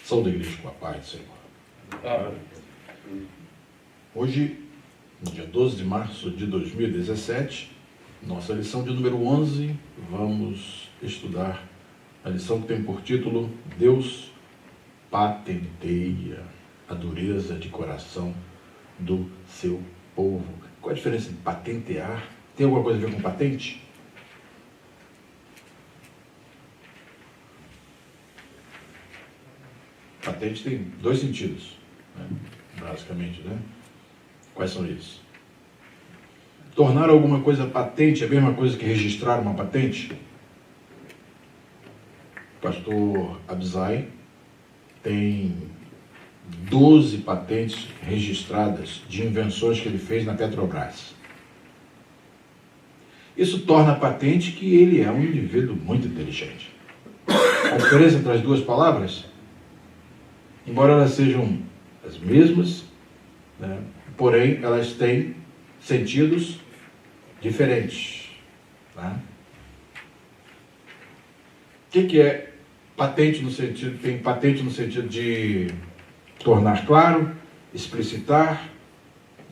Saúde da igreja com a paz do Senhor. Hoje, no dia 12 de março de 2017, nossa lição de número 11, vamos estudar a lição que tem por título Deus patenteia a dureza de coração do seu povo. Qual a diferença de patentear? Tem alguma coisa a ver com patente? Patente tem dois sentidos, né? Basicamente, né? Quais são eles? Tornar alguma coisa patente é a mesma coisa que registrar uma patente? O pastor Abzai tem 12 patentes registradas de invenções que ele fez na Petrobras. Isso torna patente que ele é um indivíduo muito inteligente. A diferença entre as duas palavras, embora elas sejam as mesmas, né, porém elas têm sentidos diferentes. Tá? O que é patente no sentido? Tem patente no sentido de tornar claro, explicitar,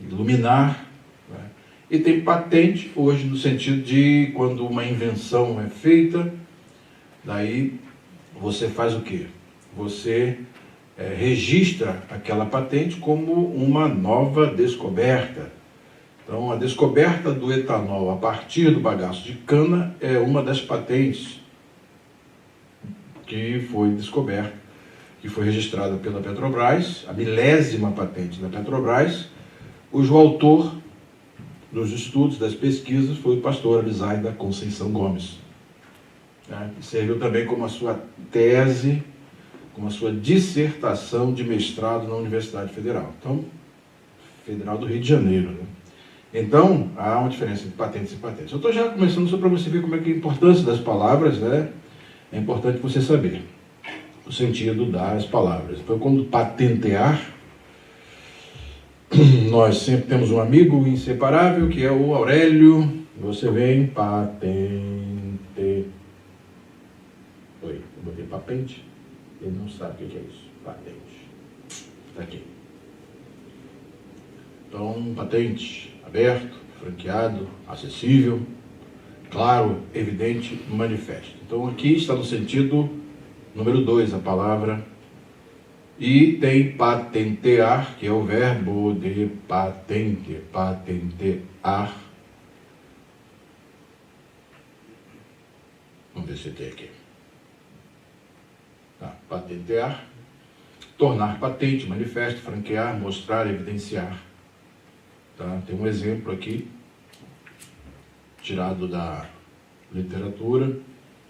iluminar. Né? E tem patente hoje no sentido de quando uma invenção é feita, daí você faz o quê? Você registra aquela patente como uma nova descoberta. Então, a descoberta do etanol a partir do bagaço de cana é uma das patentes que foi descoberta, que foi registrada pela Petrobras, a 10ª patente da Petrobras, cujo autor dos estudos, das pesquisas, foi o pastor Abzai da Conceição Gomes. Que serviu também como a sua tese, como a sua dissertação de mestrado na Universidade Federal. Então, Federal do Rio de Janeiro. Né? Então, há uma diferença entre patentes e patentes. Eu estou já começando só para você ver como é que é a importância das palavras, né? É importante você saber o sentido das palavras. Então, quando patentear, nós sempre temos um amigo inseparável, que é o Aurélio. Você vem, patente. Oi, eu botei patente. Ele não sabe o que é isso. Patente. Está aqui. Então, patente, aberto, franqueado, acessível, claro, evidente, manifesto. Então, aqui está no sentido número 2, a palavra. E tem patentear, que é o verbo de patente, patentear. Vamos ver se tem aqui. Patentear, tornar patente, manifesto, franquear, mostrar, evidenciar. Tá? Tem um exemplo aqui, tirado da literatura.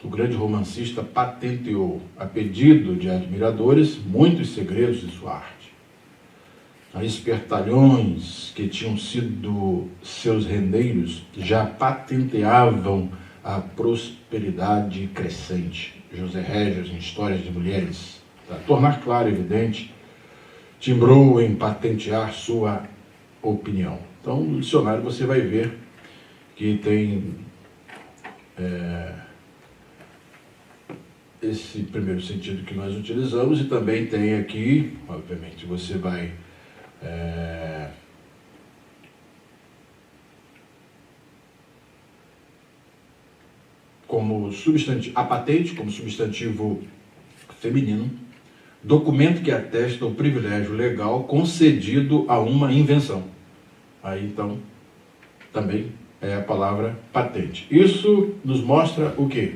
O grande romancista patenteou, a pedido de admiradores, muitos segredos de sua arte. Os espertalhões que tinham sido seus rendeiros já patenteavam a prosperidade crescente. José Régios, em Histórias de Mulheres. Tá? Tornar claro, evidente, timbrou em patentear sua opinião. Então, no dicionário você vai ver que tem esse primeiro sentido que nós utilizamos, e também tem aqui, obviamente, você vai como substantivo, a patente como substantivo feminino, documento que atesta o privilégio legal concedido a uma invenção. Aí, então, também é a palavra patente. Isso nos mostra o quê?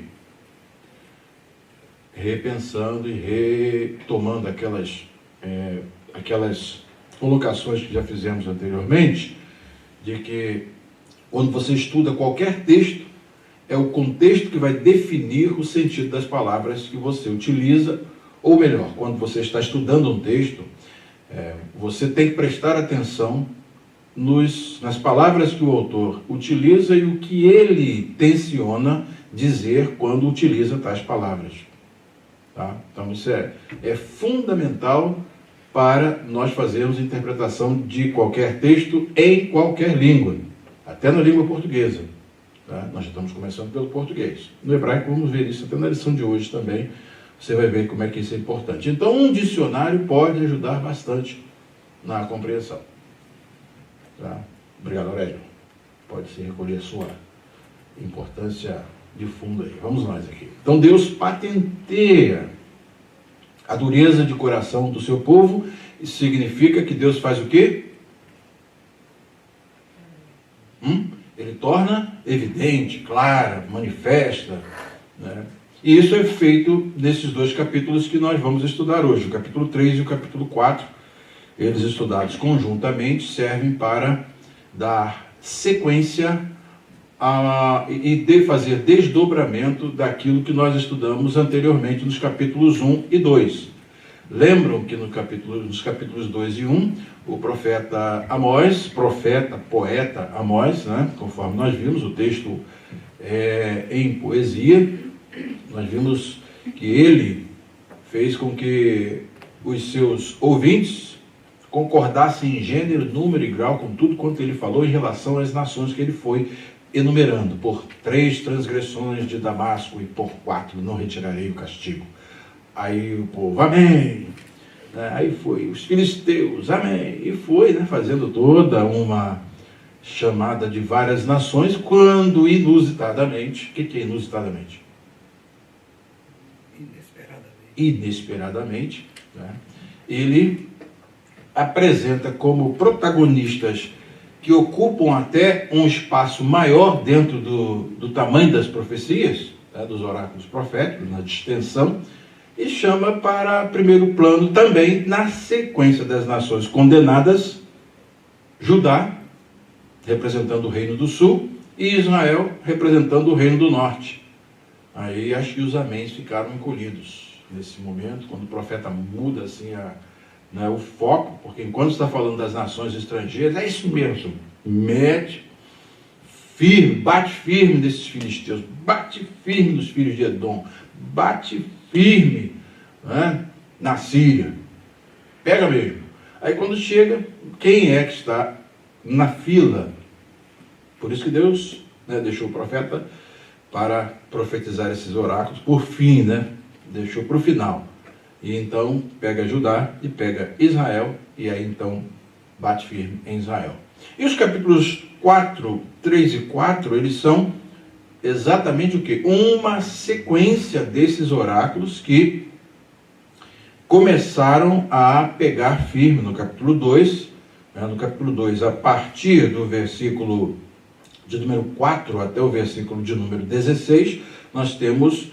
Repensando e retomando aquelas colocações que já fizemos anteriormente, de que quando você estuda qualquer texto, é o contexto que vai definir o sentido das palavras que você utiliza, ou melhor, quando você está estudando um texto, você tem que prestar atenção nas palavras que o autor utiliza e o que ele tenciona dizer quando utiliza tais palavras. Tá? Então isso é fundamental para nós fazermos interpretação de qualquer texto em qualquer língua, até na língua portuguesa. Tá? Nós já estamos começando pelo português. No hebraico vamos ver isso até na lição de hoje também, você vai ver como é que isso é importante. Então, um dicionário pode ajudar bastante na compreensão. Tá? Obrigado, Aurélio. Pode se recolher a sua importância de fundo aí. Vamos nós aqui. Então, Deus patenteia a dureza de coração do seu povo. Isso significa que Deus faz o quê? Ele torna evidente, clara, manifesta, né? E isso é feito nesses dois capítulos que nós vamos estudar hoje, o capítulo 3 e o capítulo 4. Eles estudados conjuntamente servem para dar sequência e fazer desdobramento daquilo que nós estudamos anteriormente nos capítulos 1 e 2. Lembram que nos capítulos 2 e 1, o profeta Amós, poeta Amós, né, conforme nós vimos, o texto em poesia, nós vimos que ele fez com que os seus ouvintes concordassem em gênero, número e grau com tudo quanto ele falou em relação às nações que ele foi enumerando. Por 3 transgressões de Damasco e por 4 não retirarei o castigo. Aí o povo, amém. Aí foi os filisteus, amém. E foi, né, fazendo toda uma chamada de várias nações, quando inusitadamente, o que é inusitadamente? Inesperadamente, né, ele apresenta como protagonistas que ocupam até um espaço maior dentro do tamanho das profecias, tá, dos oráculos proféticos, na extensão, e chama para primeiro plano também, na sequência das nações condenadas, Judá, representando o reino do sul, e Israel, representando o reino do norte. Aí acho que os améns ficaram encolhidos nesse momento, quando o profeta muda assim o foco, porque enquanto está falando das nações estrangeiras, é isso mesmo, mete firme, bate firme desses filisteus, bate firme nos filhos de Edom, bate firme, né, na Síria, pega mesmo. Aí quando chega, quem é que está na fila? Por isso que Deus, né, deixou o profeta para profetizar esses oráculos por fim, né? Deixou para o final. E então pega Judá e pega Israel, e aí então bate firme em Israel. E os capítulos 4, 3 e 4, eles são exatamente o quê? Uma sequência desses oráculos que começaram a pegar firme no capítulo 2. No capítulo 2, a partir do versículo de número 4 até o versículo de número 16, nós temos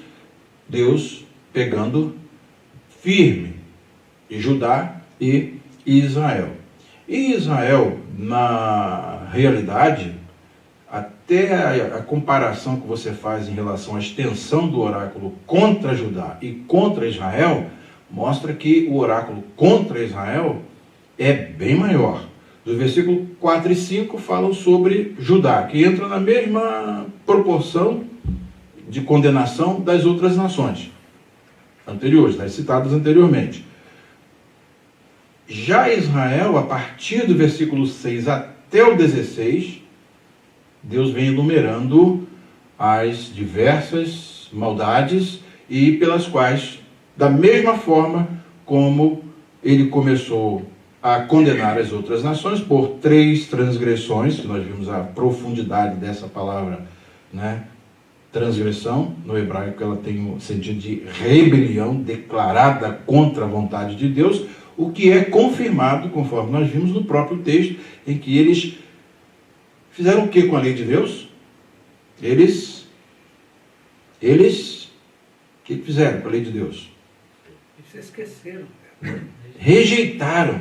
Deus pegando firme em Judá e Israel. E Israel, na realidade, até a comparação que você faz em relação à extensão do oráculo contra Judá e contra Israel, mostra que o oráculo contra Israel é bem maior. Do versículo 4 e 5 falam sobre Judá, que entra na mesma proporção de condenação das outras nações anteriores, das citadas anteriormente. Já Israel, a partir do versículo 6 até o 16, Deus vem enumerando as diversas maldades e pelas quais, da mesma forma como ele começou a condenar as outras nações por 3 transgressões, que nós vimos a profundidade dessa palavra, né? Transgressão, no hebraico ela tem o sentido de rebelião declarada contra a vontade de Deus, o que é confirmado, conforme nós vimos no próprio texto, em que eles fizeram o que com a lei de Deus? Eles o que fizeram com a lei de Deus? Eles esqueceram. Rejeitaram.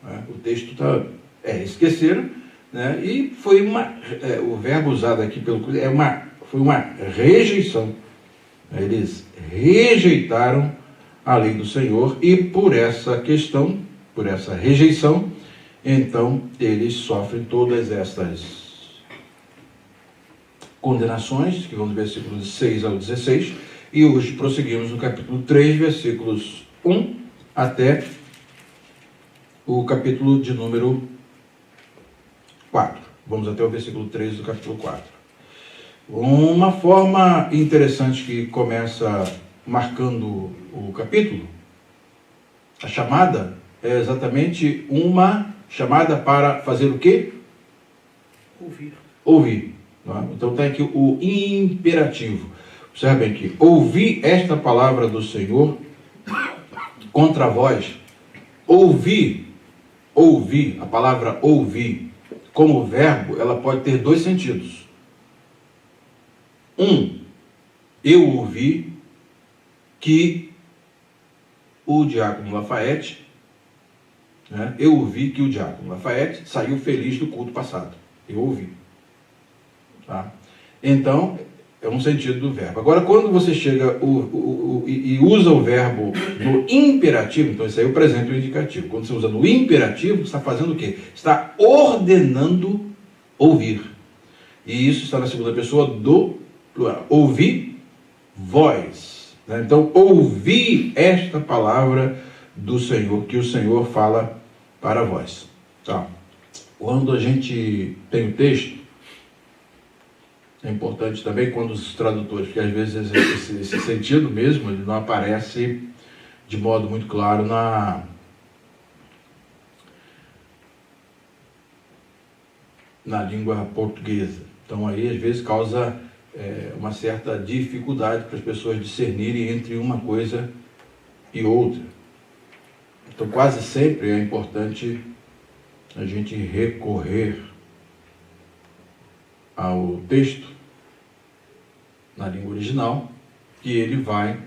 Né? O texto está... esqueceram, né? E foi o verbo usado aqui foi uma rejeição. Eles rejeitaram a lei do Senhor e por essa questão, por essa rejeição, então eles sofrem todas estas condenações, que vão do versículo 6 ao 16, e hoje prosseguimos no capítulo 3, versículos 1 até o capítulo de número 4. Vamos até o versículo 3 do capítulo 4. Uma forma interessante que começa marcando o capítulo, a chamada é exatamente uma chamada para fazer o quê? Ouvir. Ouvir. Não é? Então está aqui o imperativo. Observem aqui, ouvir esta palavra do Senhor contra vós. Ouvir, a palavra ouvir, como verbo, ela pode ter dois sentidos. Eu ouvi que o diácono Lafayette, né, eu ouvi que o diácono Lafayette saiu feliz do culto passado. Eu ouvi. Tá? Então, é um sentido do verbo. Agora, quando você chega e usa o verbo no imperativo, então isso aí é o presente e o indicativo. Quando você usa no imperativo, você está fazendo o quê? Está ordenando ouvir. E isso está na segunda pessoa do plural. Ouvir, vós. Né? Então, ouvir esta palavra do Senhor, que o Senhor fala para vós. Tá? Quando a gente tem o texto, é importante também quando os tradutores, porque às vezes esse sentido mesmo, ele não aparece de modo muito claro na língua portuguesa. Então aí às vezes causa uma certa dificuldade para as pessoas discernirem entre uma coisa e outra. Então quase sempre é importante a gente recorrer ao texto na língua original, que ele vai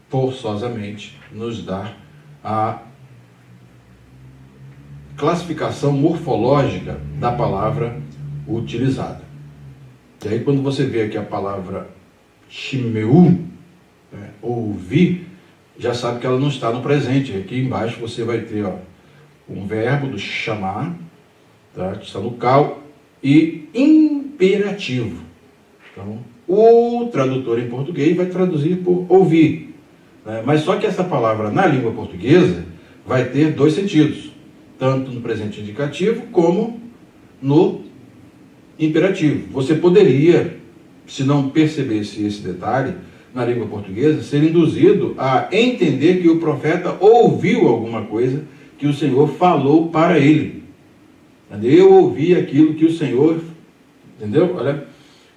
forçosamente nos dar a classificação morfológica da palavra utilizada. E aí quando você vê aqui a palavra shimeu, ouvir, já sabe que ela não está no presente. Aqui embaixo você vai ter um verbo do chamar, tá? Que está no cal, e imperativo. Então, o tradutor em português vai traduzir por ouvir. Né? Mas só que essa palavra na língua portuguesa vai ter dois sentidos, tanto no presente indicativo como no imperativo. Você poderia, se não percebesse esse detalhe, na língua portuguesa, ser induzido a entender que o profeta ouviu alguma coisa que o Senhor falou para ele. Eu ouvi aquilo que o Senhor... Entendeu? Olha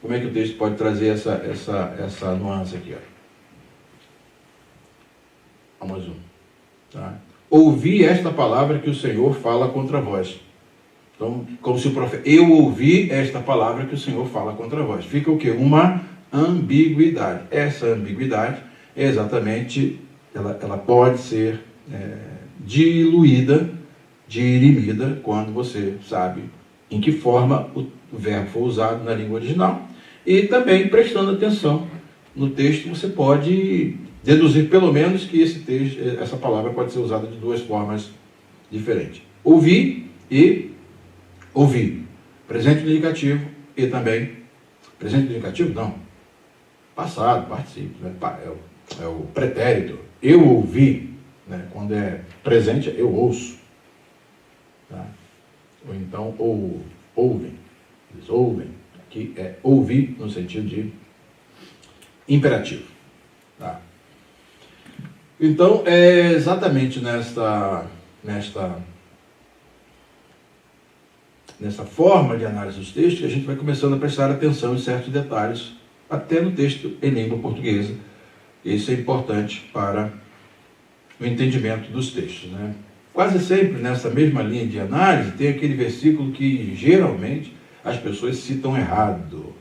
como é que o texto pode trazer essa nuance aqui. Vamos mais um. Tá? Ouvi esta palavra que o Senhor fala contra vós. Então, como se o profeta... Eu ouvi esta palavra que o Senhor fala contra vós. Fica o quê? Uma ambiguidade. Essa ambiguidade é exatamente... Ela pode ser diluída, dirimida, quando você sabe em que forma o verbo foi usado na língua original. E também, prestando atenção no texto, você pode deduzir pelo menos que essa palavra pode ser usada de duas formas diferentes. Ouvir e ouvir. Presente no indicativo e também... Presente no indicativo? Não. Passado, particípio. Né? É o pretérito. Eu ouvi. Né? Quando é presente, eu ouço. Tá? Ou então, ouvem. Eles ouvem. Aqui é ouvir no sentido de imperativo. Tá? Então, é exatamente nessa forma de análise dos textos que a gente vai começando a prestar atenção em certos detalhes, até no texto em língua portuguesa. Isso é importante para o entendimento dos textos. Né? Quase sempre nessa mesma linha de análise tem aquele versículo que geralmente as pessoas citam errado.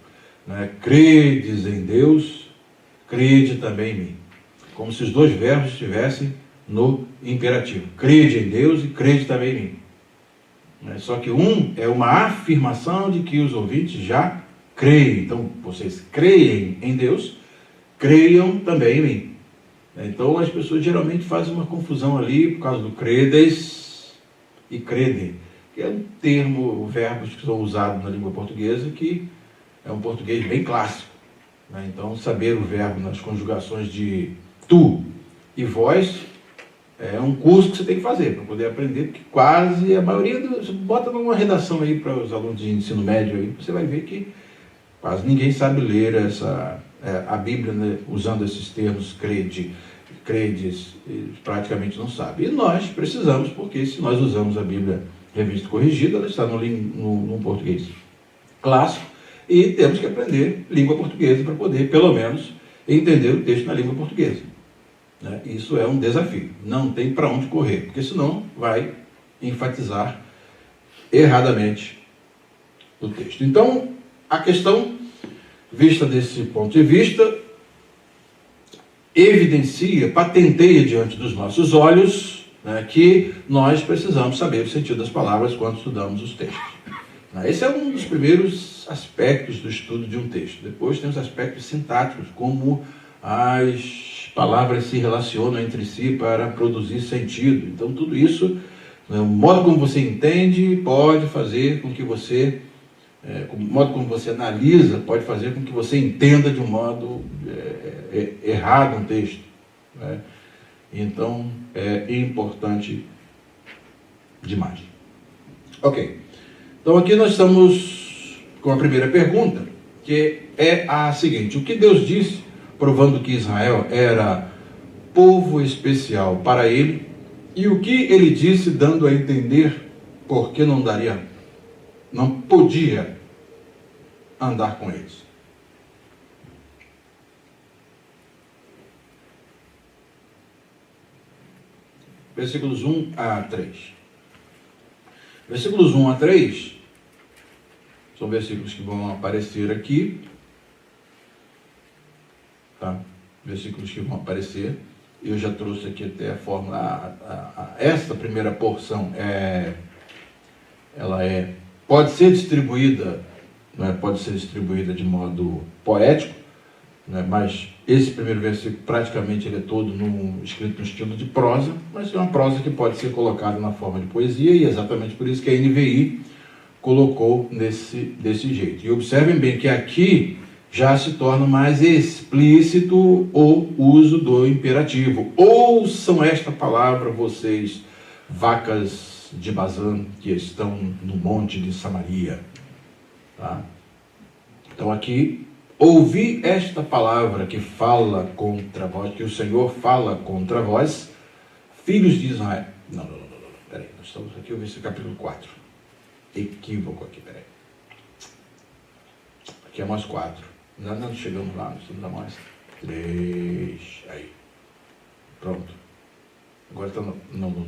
Né? Credes em Deus, crede também em mim. Como se os dois verbos estivessem no imperativo. Crede em Deus e crede também em mim. Só que um é uma afirmação de que os ouvintes já creem. Então, vocês creem em Deus, creiam também em mim. Então, as pessoas geralmente fazem uma confusão ali por causa do credes e crede, que é um termo, verbos que são usados na língua portuguesa, que é um português bem clássico. Então, saber o verbo nas conjugações de tu e vós é um curso que você tem que fazer para poder aprender, porque quase a maioria, você bota numa redação aí para os alunos de ensino médio, aí, você vai ver que quase ninguém sabe ler a Bíblia, né, usando esses termos credes, praticamente não sabe. E nós precisamos, porque se nós usamos a Bíblia revista e corrigida, ela está no português clássico, e temos que aprender língua portuguesa para poder, pelo menos, entender o texto na língua portuguesa. Né? Isso é um desafio. Não tem para onde correr, porque senão vai enfatizar erradamente o texto. Então, a questão, vista desse ponto de vista, evidencia, patenteia diante dos nossos olhos, né, que nós precisamos saber o sentido das palavras quando estudamos os textos. Esse é um dos primeiros aspectos do estudo de um texto. Depois tem os aspectos sintáticos, como as palavras se relacionam entre si para produzir sentido. Então, tudo isso, né, o modo como você entende pode fazer com que você, o modo como você analisa pode fazer com que você entenda de um modo errado um texto. Né? Então, é importante demais. Ok. Então, aqui nós estamos com a primeira pergunta, que é a seguinte: o que Deus disse, provando que Israel era povo especial para ele, e o que ele disse, dando a entender por que não podia andar com eles. Versículos 1 a 3. Versículos 1 a 3 são versículos que vão aparecer aqui. Tá? Versículos que vão aparecer. Eu já trouxe aqui até a fórmula. Esta primeira porção pode ser distribuída, né, pode ser distribuída de modo poético, né, mas esse primeiro versículo praticamente ele é todo escrito no estilo de prosa, mas é uma prosa que pode ser colocada na forma de poesia, e é exatamente por isso que a NVI colocou desse jeito. E observem bem que aqui já se torna mais explícito o uso do imperativo. Ouçam esta palavra, vocês, vacas de Bazã, que estão no monte de Samaria. Tá? Então aqui, ouvi esta palavra que fala contra vós, que o Senhor fala contra vós, filhos de Israel. Não, peraí, nós estamos aqui, eu vi esse capítulo 4. Equívoco aqui, peraí. Aqui é mais 4. Não chegamos lá, nós estamos a mais 3. Aí. Pronto. Agora está no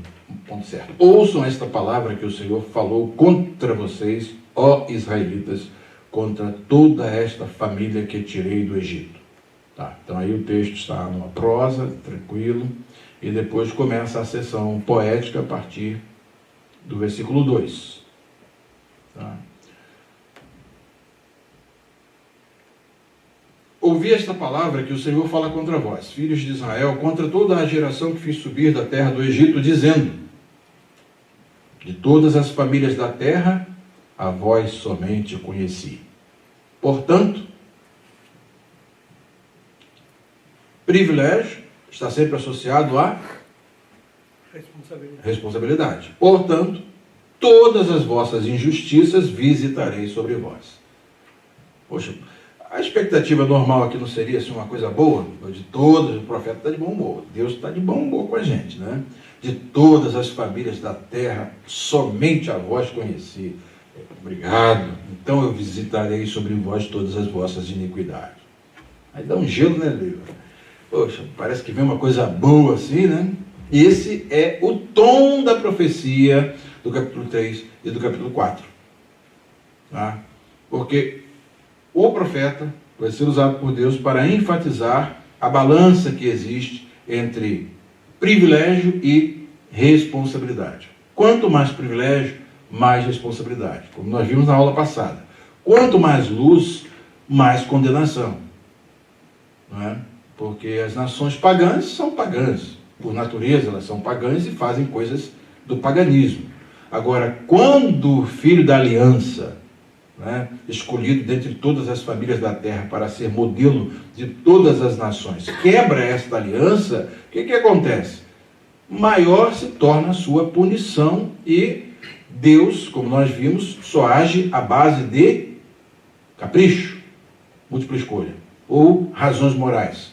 ponto certo. Ouçam esta palavra que o Senhor falou contra vocês, ó israelitas, contra toda esta família que tirei do Egito. Tá, então aí o texto está numa prosa, tranquilo, e depois começa a sessão poética a partir do versículo 2. Tá? Ouvi esta palavra que o Senhor fala contra vós, filhos de Israel, contra toda a geração que fiz subir da terra do Egito, dizendo: de todas as famílias da terra, a vós somente conheci. Portanto, privilégio está sempre associado a responsabilidade. Portanto, todas as vossas injustiças visitarei sobre vós. Poxa, a expectativa normal aqui não seria assim, uma coisa boa? De todos, o profeta está de bom humor, Deus está de bom humor com a gente, né? De todas as famílias da terra, somente a vós conheci. Obrigado. Então eu visitarei sobre vós todas as vossas iniquidades. Aí dá um gelo, né, Lívia? Poxa, parece que vem uma coisa boa assim, né? Esse é o tom da profecia do capítulo 3 e do capítulo 4. Tá? Porque o profeta vai ser usado por Deus para enfatizar a balança que existe entre privilégio e responsabilidade. Quanto mais privilégio, mais responsabilidade, como nós vimos na aula passada. Quanto mais luz, mais condenação. Não é? Porque as nações pagãs são pagãs. Por natureza, elas são pagãs e fazem coisas do paganismo. Agora, quando o filho da aliança, né, escolhido dentre todas as famílias da terra para ser modelo de todas as nações, quebra esta aliança, o que acontece? Maior se torna a sua punição, e Deus, como nós vimos, só age à base de capricho, múltipla escolha. ou razões morais?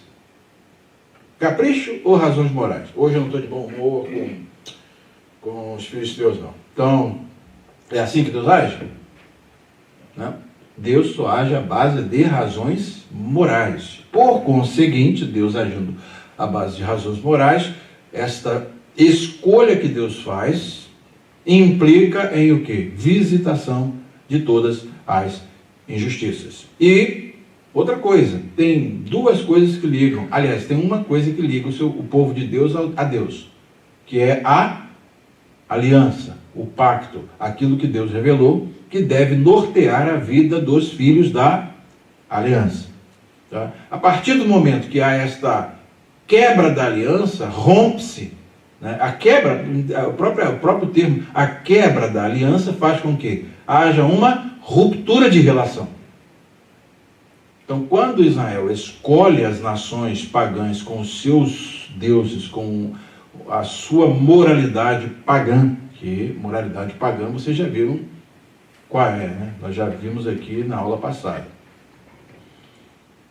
Capricho ou razões morais? Hoje eu não estou de bom humor com os filisteus, não. Então, é assim que Deus age? Não. Deus só age à base de razões morais. Por conseguinte, Deus agindo à base de razões morais, esta escolha que Deus faz implica em o quê? Visitação de todas as injustiças. E outra coisa, tem duas coisas que ligam, aliás, tem uma coisa que liga o povo de Deus a Deus, que é a aliança, o pacto, aquilo que Deus revelou, que deve nortear a vida dos filhos da aliança. Tá? A partir do momento que há esta quebra da aliança, rompe-se, né? A quebra, o próprio termo, a quebra da aliança faz com que haja uma ruptura de relação. Então, quando Israel escolhe as nações pagãs com os seus deuses, com a sua moralidade pagã, que moralidade pagã vocês já viram qual é, né? Nós já vimos aqui na aula passada.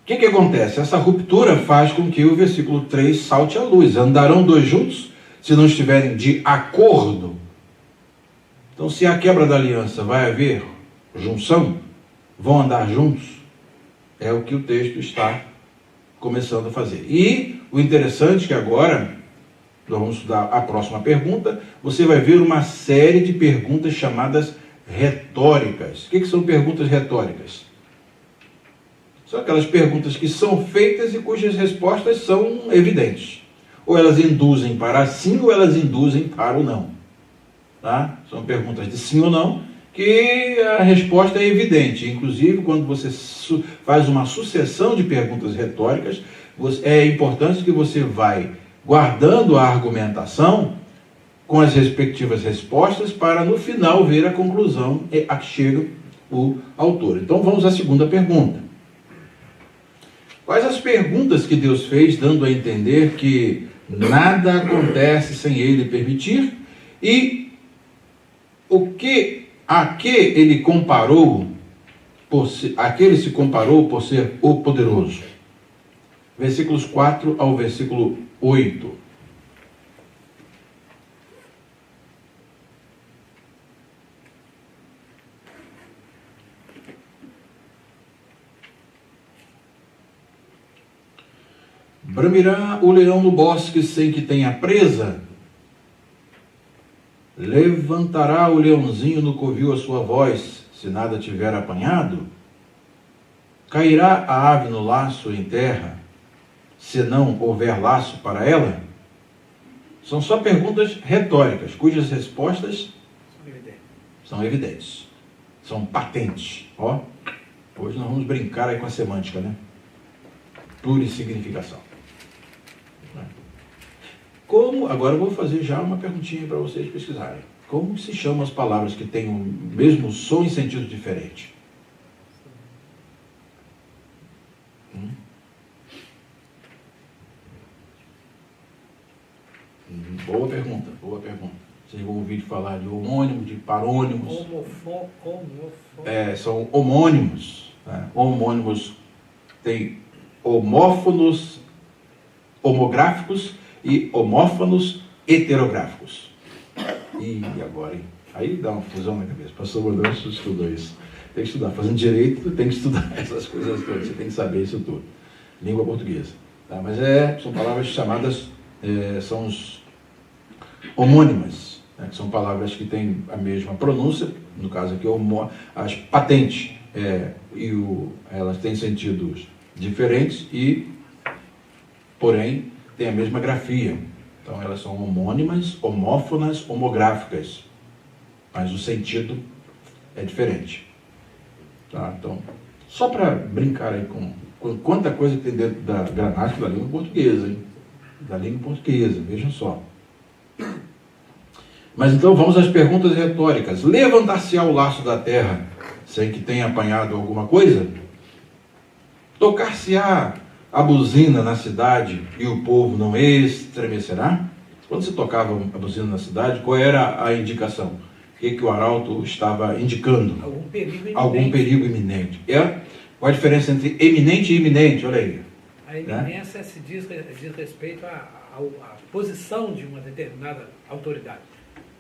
O que acontece? Essa ruptura faz com que o versículo 3 salte à luz. Andarão dois juntos se não estiverem de acordo? Então, se há quebra da aliança, vai haver junção? Vão andar juntos? É o que o texto está começando a fazer. E o interessante é que agora, nós vamos estudar a próxima pergunta, você vai ver uma série de perguntas chamadas retóricas. O que são perguntas retóricas? São aquelas perguntas que são feitas e cujas respostas são evidentes. Ou elas induzem para sim, ou elas induzem para o não. Tá? São perguntas de sim ou não, que a resposta é evidente. Inclusive, quando você faz uma sucessão de perguntas retóricas, é importante que você vai guardando a argumentação com as respectivas respostas para, no final, ver a conclusão a que chega o autor. Então, vamos à segunda pergunta. Quais as perguntas que Deus fez, dando a entender que nada acontece sem Ele permitir? E a que Ele comparou, a que Ele se comparou por ser o poderoso? Versículos 4 ao versículo 8. Bramirá o leão no bosque sem que tenha presa? Levantará o leãozinho no covil a sua voz, se nada tiver apanhado? Cairá a ave no laço em terra, se não houver laço para ela? São só perguntas retóricas, cujas respostas são evidentes, são patentes. Ó, hoje nós vamos brincar aí com a semântica, né? Plurissignificação. Como, agora eu vou fazer já uma perguntinha para vocês pesquisarem. Como se chamam as palavras que têm o mesmo som em sentido diferente? Boa pergunta, boa pergunta. Vocês vão ouvir falar de homônimo, de parônimos. São homônimos. Né? Homônimos tem homófonos homográficos e homófonos heterográficos. E agora, hein? Aí dá uma fusão na cabeça. Pastor Bordão estudou isso. Tem que estudar. Fazendo direito, tem que estudar essas coisas todas. Você tem que saber isso tudo. Língua portuguesa. Tá? Mas são palavras chamadas, são os homônimas, né? Que são palavras que têm a mesma pronúncia, no caso aqui, as patentes, elas têm sentidos diferentes e, porém, têm a mesma grafia. Então, elas são homônimas, homófonas, homográficas, mas o sentido é diferente. Tá? Então, só para brincar aí com quanta coisa tem dentro da gramática da língua portuguesa, hein? Da língua portuguesa, vejam só. Mas então vamos às perguntas retóricas. Levantar-se-á o laço da terra sem que tenha apanhado alguma coisa? Tocar-se-á a buzina na cidade e o povo não estremecerá? Quando se tocava a buzina na cidade, qual era a indicação? O que o arauto estava indicando? Algum perigo iminente. Algum perigo iminente. Qual a diferença entre eminente e iminente? Olha aí. A eminência se diz respeito à posição de uma determinada autoridade.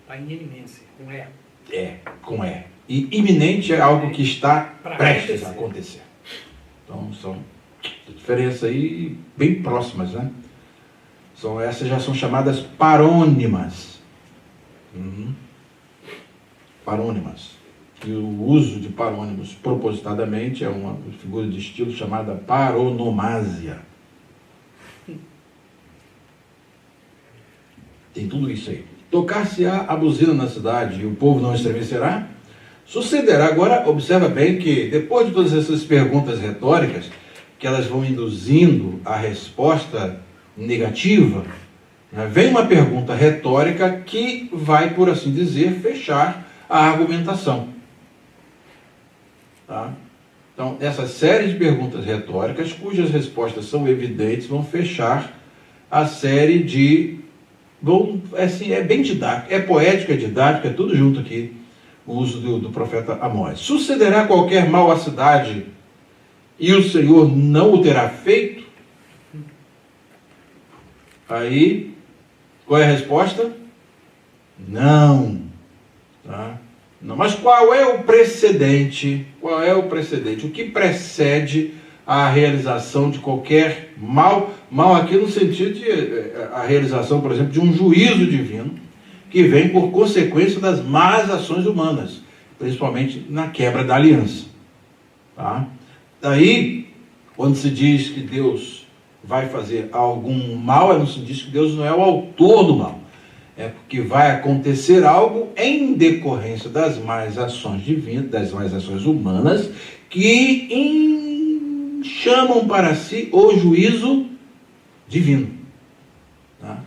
Está em eminência, com E. Com E. E iminente é algo que está Pra prestes a acontecer. Então, são diferenças aí bem próximas, né? Essas já são chamadas parônimas. Parônimas. E o uso de parônimos propositadamente é uma figura de estilo chamada paronomásia. Tem tudo isso aí. Tocar-se-á a buzina na cidade e o povo não estremecerá? Sucederá. Agora, observa bem que depois de todas essas perguntas retóricas, que elas vão induzindo a resposta negativa, né, vem uma pergunta retórica que vai, por assim dizer, fechar a argumentação. Tá? Então, essa série de perguntas retóricas, cujas respostas são evidentes, vão fechar a série de... é bem didático, é poética, é didática, é tudo junto aqui, o uso do profeta Amós. Sucederá qualquer mal à cidade e o Senhor não o terá feito? Aí, qual é a resposta? Não. Tá? Não. Mas qual é o precedente? Qual é o precedente? O que precede a realização de qualquer mal? Mal aqui no sentido de a realização, por exemplo, de um juízo divino que vem por consequência das más ações humanas, principalmente na quebra da aliança. Tá? Daí, quando se diz que Deus vai fazer algum mal, não se diz que Deus não é o autor do mal. É porque vai acontecer algo em decorrência das más ações divinas, das más ações humanas, que chamam para si o juízo divino. Tá?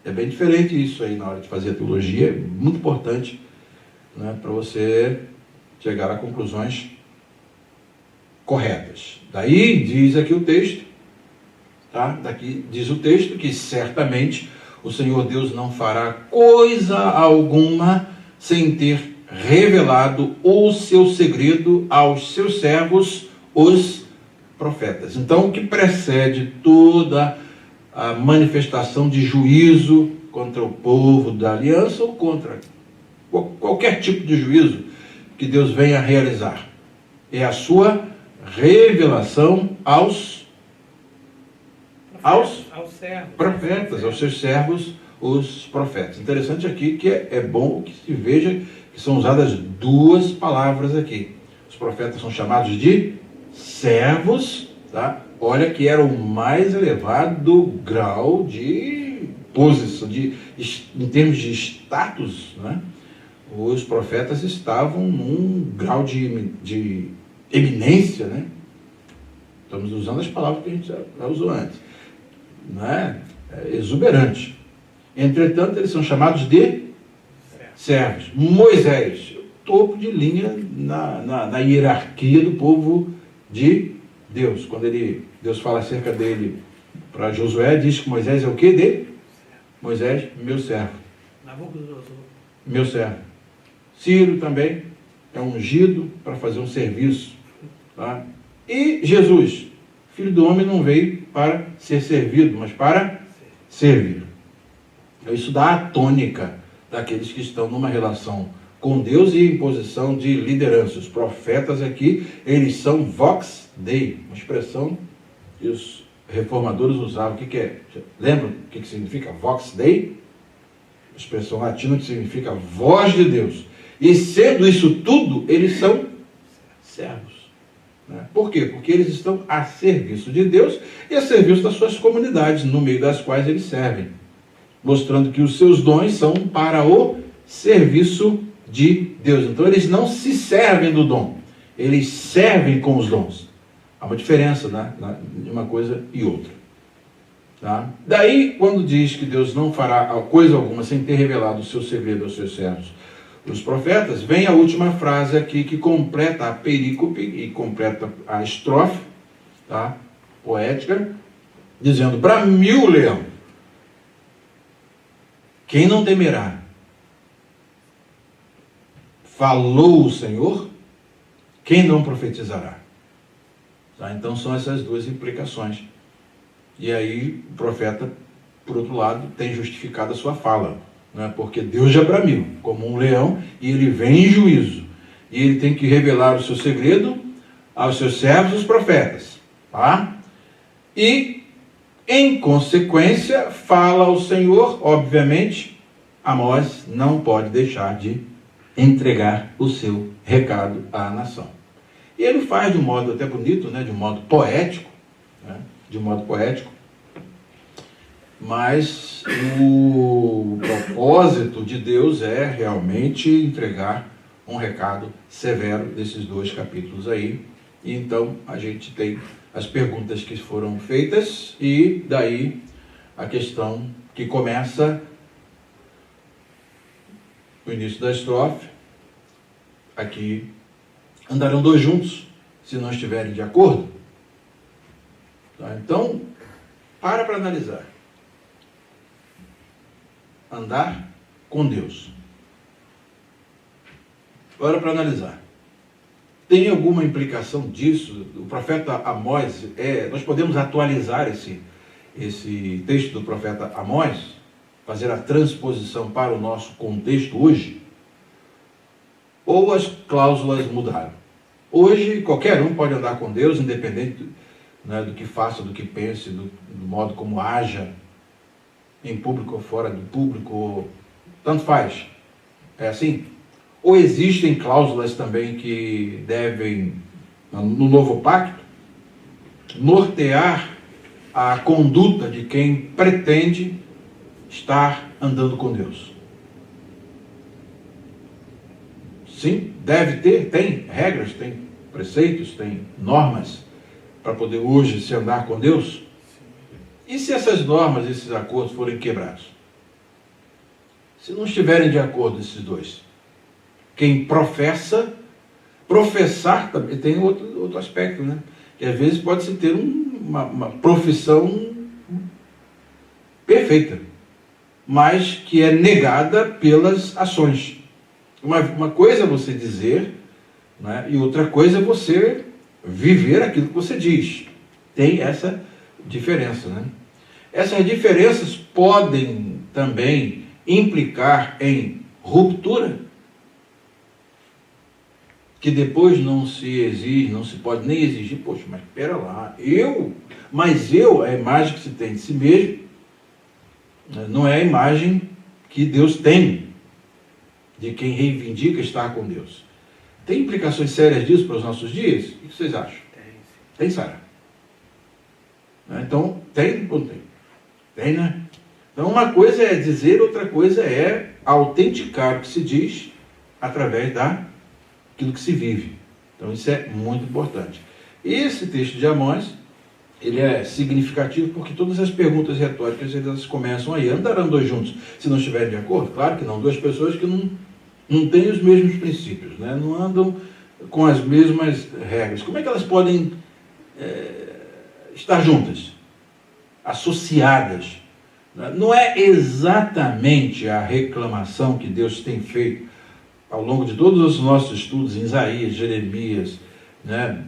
É bem diferente isso aí na hora de fazer a teologia, é muito importante, né, para você chegar a conclusões corretas. Daí diz aqui o texto, tá? Daqui diz o texto que certamente o Senhor Deus não fará coisa alguma sem ter revelado o seu segredo aos seus servos, os profetas. Então, o que precede toda a manifestação de juízo contra o povo da aliança ou contra qualquer tipo de juízo que Deus venha a realizar é a sua revelação aos profetas, aos seus servos, os profetas. Interessante aqui que é bom que se veja que são usadas duas palavras aqui. Os profetas são chamados de servos, tá? Olha que era o mais elevado grau de posição, em termos de status, né? Os profetas estavam num grau de eminência, né? Estamos usando as palavras que a gente já usou antes. Né? Exuberante. Entretanto, eles são chamados de servos. Moisés, topo de linha na hierarquia do povo de Deus. Quando Deus fala acerca dele para Josué, diz que Moisés é o que dele? Moisés, meu servo. Meu servo. Ciro também é ungido para fazer um serviço. Tá? E Jesus, filho do homem, não veio para ser servido, mas para servir. Então, isso dá a tônica daqueles que estão numa relação com Deus e em posição de liderança. Os profetas aqui, eles são vox dei, uma expressão que os reformadores usavam. O que é? Lembram o que significa vox dei? A expressão latina que significa voz de Deus. E sendo isso tudo, eles são servos. Por quê? Porque eles estão a serviço de Deus e a serviço das suas comunidades, no meio das quais eles servem, mostrando que os seus dons são para o serviço de Deus. Então eles não se servem do dom, eles servem com os dons. Há uma diferença, né, de uma coisa e outra. Tá? Daí, quando diz que Deus não fará coisa alguma sem ter revelado o seu segredo aos seus servos, os profetas, vem a última frase aqui que completa a perícope e completa a estrofe, tá? Poética, dizendo: bramiu o leão, quem não temerá? Falou o Senhor, quem não profetizará? Tá? Então são essas duas implicações. E aí o profeta, por outro lado, tem justificado a sua fala, né? Porque Deus já bramiu como um leão e ele vem em juízo. E ele tem que revelar o seu segredo aos seus servos, os profetas. Tá? E, em consequência, fala o Senhor, obviamente, Amós não pode deixar de entregar o seu recado à nação. E ele faz de um modo até bonito, né? De um modo poético, né? De um modo poético, mas o propósito de Deus é realmente entregar um recado severo desses 2 capítulos aí. E então a gente tem as perguntas que foram feitas e daí a questão que começa no início da estrofe, aqui: andarão 2 juntos se não estiverem de acordo? Tá? Então, para analisar. Andar com Deus. Agora, para analisar. Tem alguma implicação disso? O profeta Amós, nós podemos atualizar esse texto do profeta Amós, fazer a transposição para o nosso contexto hoje? Ou as cláusulas mudaram? Hoje, qualquer um pode andar com Deus, independente, né, do que faça, do que pense, do modo como haja, em público ou fora do público, tanto faz. É assim? Ou existem cláusulas também que devem, no novo pacto, nortear a conduta de quem pretende estar andando com Deus? Sim, deve ter, tem regras, tem preceitos, tem normas para poder hoje se andar com Deus? E se essas normas, esses acordos forem quebrados? Se não estiverem de acordo esses dois? Quem professar também tem outro aspecto, né? Que às vezes pode-se ter uma profissão perfeita, mas que é negada pelas ações. Uma coisa é você dizer, né? E outra coisa é você viver aquilo que você diz. Tem essa diferença, né? Essas diferenças podem também implicar em ruptura, que depois não se exige, não se pode nem exigir. Poxa, mas espera lá, a imagem que se tem de si mesmo, não é a imagem que Deus tem de quem reivindica estar com Deus. Tem implicações sérias disso para os nossos dias? O que vocês acham? Tem, Sara? Então, tem ou não tem? Tem, né? Então, uma coisa é dizer, outra coisa é autenticar o que se diz através daquilo que se vive. Então, isso é muito importante. Esse texto de Amós, ele é significativo porque todas as perguntas retóricas, elas começam aí. Andarão 2 juntos se não estiverem de acordo? Claro que não. 2 pessoas que não têm os mesmos princípios, né? Não andam com as mesmas regras. Como é que elas podem estar juntas? Associadas. Não é exatamente a reclamação que Deus tem feito ao longo de todos os nossos estudos em Isaías, Jeremias, né?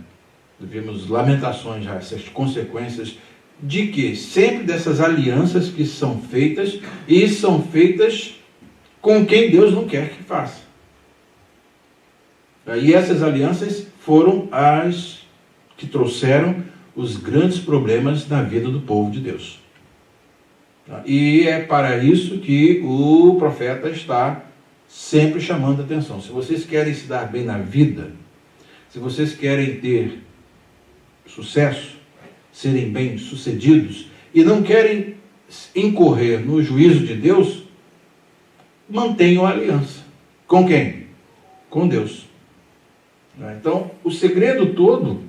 Vimos Lamentações, já, essas consequências de que sempre dessas alianças que são feitas e são feitas com quem Deus não quer que faça. E essas alianças foram as que trouxeram os grandes problemas na vida do povo de Deus. E é para isso que o profeta está sempre chamando a atenção. Se vocês querem se dar bem na vida, se vocês querem ter sucesso, serem bem-sucedidos, e não querem incorrer no juízo de Deus, mantenham a aliança. Com quem? Com Deus. Então, o segredo todo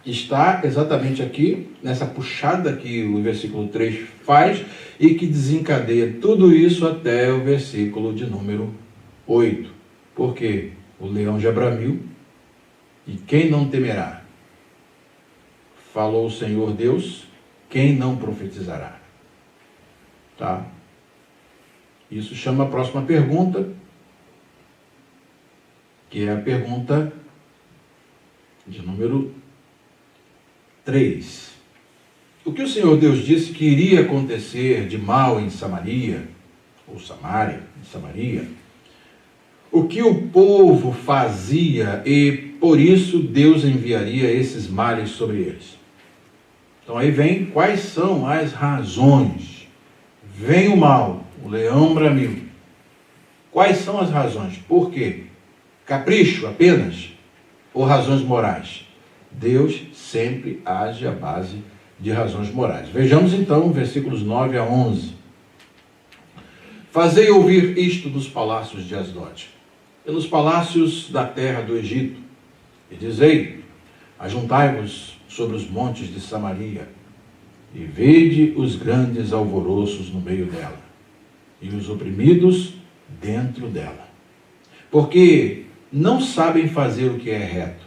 está exatamente aqui, nessa puxada que o versículo 3 faz e que desencadeia tudo isso até o versículo de número 8. Porque o leão já bramiu, e quem não temerá? Falou o Senhor Deus, quem não profetizará? Tá? Isso chama a próxima pergunta, que é a pergunta de número 3. O que o Senhor Deus disse que iria acontecer de mal em Samaria, ou Samaria, em Samaria, o que o povo fazia e por isso Deus enviaria esses males sobre eles. Então aí vem quais são as razões. Vem o mal, o leão bramiu. Quais são as razões? Por quê? Capricho apenas? Ou razões morais? Deus sempre age à base de razões morais. Vejamos então versículos 9 a 11. Fazei ouvir isto nos palácios de Asdod, e nos palácios da terra do Egito, e dizei: ajuntai-vos sobre os montes de Samaria, e vede os grandes alvoroços no meio dela, e os oprimidos dentro dela. Porque não sabem fazer o que é reto,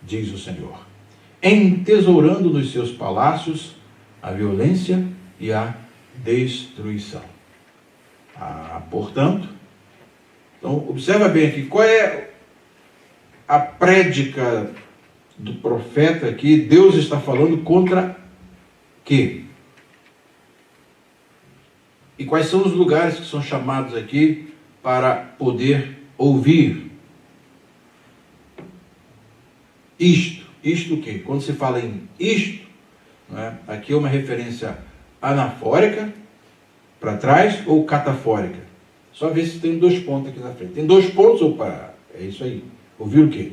diz o Senhor, entesourando nos seus palácios a violência e a destruição. Portanto, então observa bem aqui, qual é a prédica do profeta aqui? Deus está falando contra quê? E quais são os lugares que são chamados aqui para poder ouvir? Isto o quê? Quando se fala em isto, né, aqui é uma referência anafórica, para trás, ou catafórica? Só ver se tem 2 pontos aqui na frente. Tem 2 pontos, opa, é isso aí. Ouvir o quê?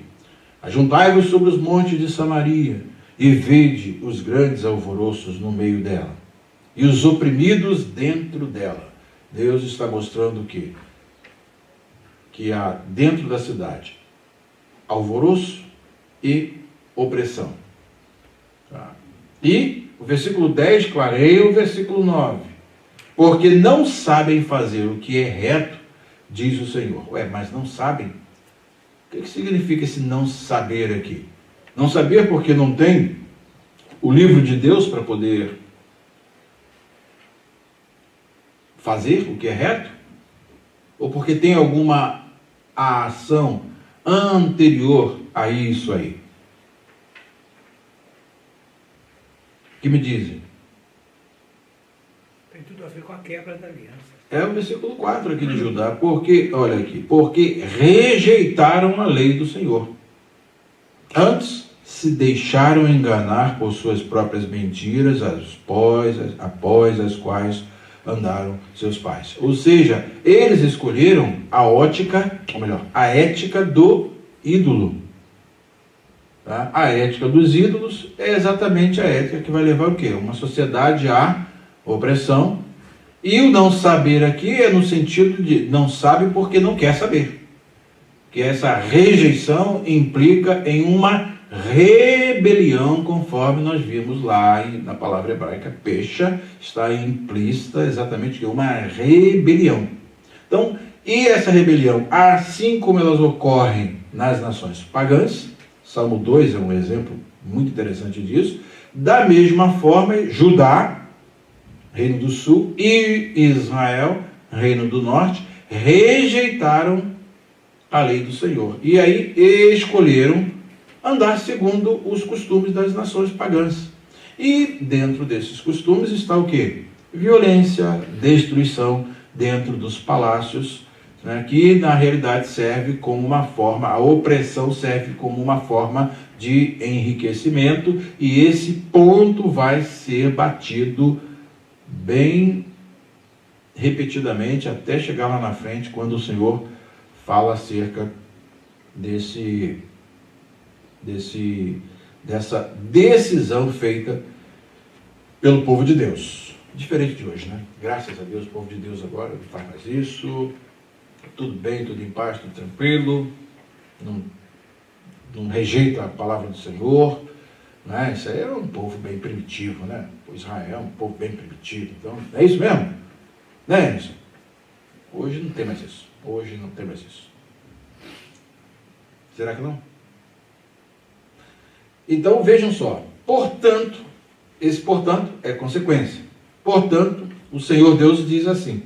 Ajuntai-vos sobre os montes de Samaria, e vede os grandes alvoroços no meio dela, e os oprimidos dentro dela. Deus está mostrando o quê? Que há dentro da cidade alvoroço e opressão. Tá? E o versículo 10 clareia o versículo 9. Porque não sabem fazer o que é reto, diz o Senhor. Mas não sabem? O que significa esse não saber aqui? Não saber porque não tem o livro de Deus para poder fazer o que é reto? Ou porque tem alguma ação anterior a isso aí? O que me dizem? Tem tudo a ver com a quebra da aliança. É o versículo 4 aqui de Judá. Porque, olha aqui, porque rejeitaram a lei do Senhor. Antes se deixaram enganar por suas próprias mentiras, após as quais andaram seus pais. Ou seja, eles escolheram a ótica, ou melhor, a ética do ídolo. Tá? A ética dos ídolos é exatamente a ética que vai levar o quê? Uma sociedade à opressão. E o não saber aqui é no sentido de não sabe porque não quer saber. Que essa rejeição implica em uma rebelião, conforme nós vimos lá na palavra hebraica, pecha, está implícita exatamente uma rebelião. Então, e essa rebelião, assim como elas ocorrem nas nações pagãs, Salmo 2 é um exemplo muito interessante disso, da mesma forma, Judá, Reino do Sul, e Israel, Reino do Norte, rejeitaram a lei do Senhor. E aí escolheram andar segundo os costumes das nações pagãs. E dentro desses costumes está o quê? Violência, destruição dentro dos palácios, né, que na realidade serve como uma forma, a opressão serve como uma forma de enriquecimento, e esse ponto vai ser batido bem repetidamente até chegar lá na frente, quando o Senhor fala acerca dessa decisão feita pelo povo de Deus. Diferente de hoje, né? Graças a Deus, o povo de Deus agora não faz mais isso, tudo bem, tudo em paz, tudo tranquilo, não rejeita a palavra do Senhor, né? Isso aí é um povo bem primitivo, né? O Israel é um povo bem primitivo, então é isso mesmo, né? Isso. Hoje não tem mais isso. Hoje não tem mais isso. Será que não? Então vejam só, portanto, esse portanto é consequência. Portanto, o Senhor Deus diz assim: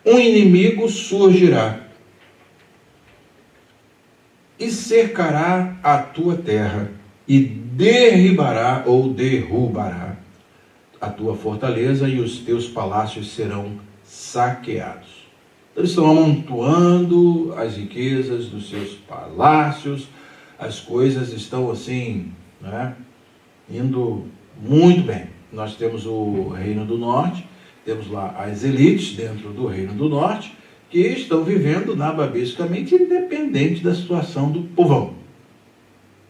um inimigo surgirá e cercará a tua terra e derribará ou derrubará a tua fortaleza e os teus palácios serão saqueados. Eles estão amontoando as riquezas dos seus palácios, as coisas estão assim, né, indo muito bem. Nós temos o Reino do Norte, temos lá as elites dentro do Reino do Norte, que estão vivendo nababescamente independente da situação do povão.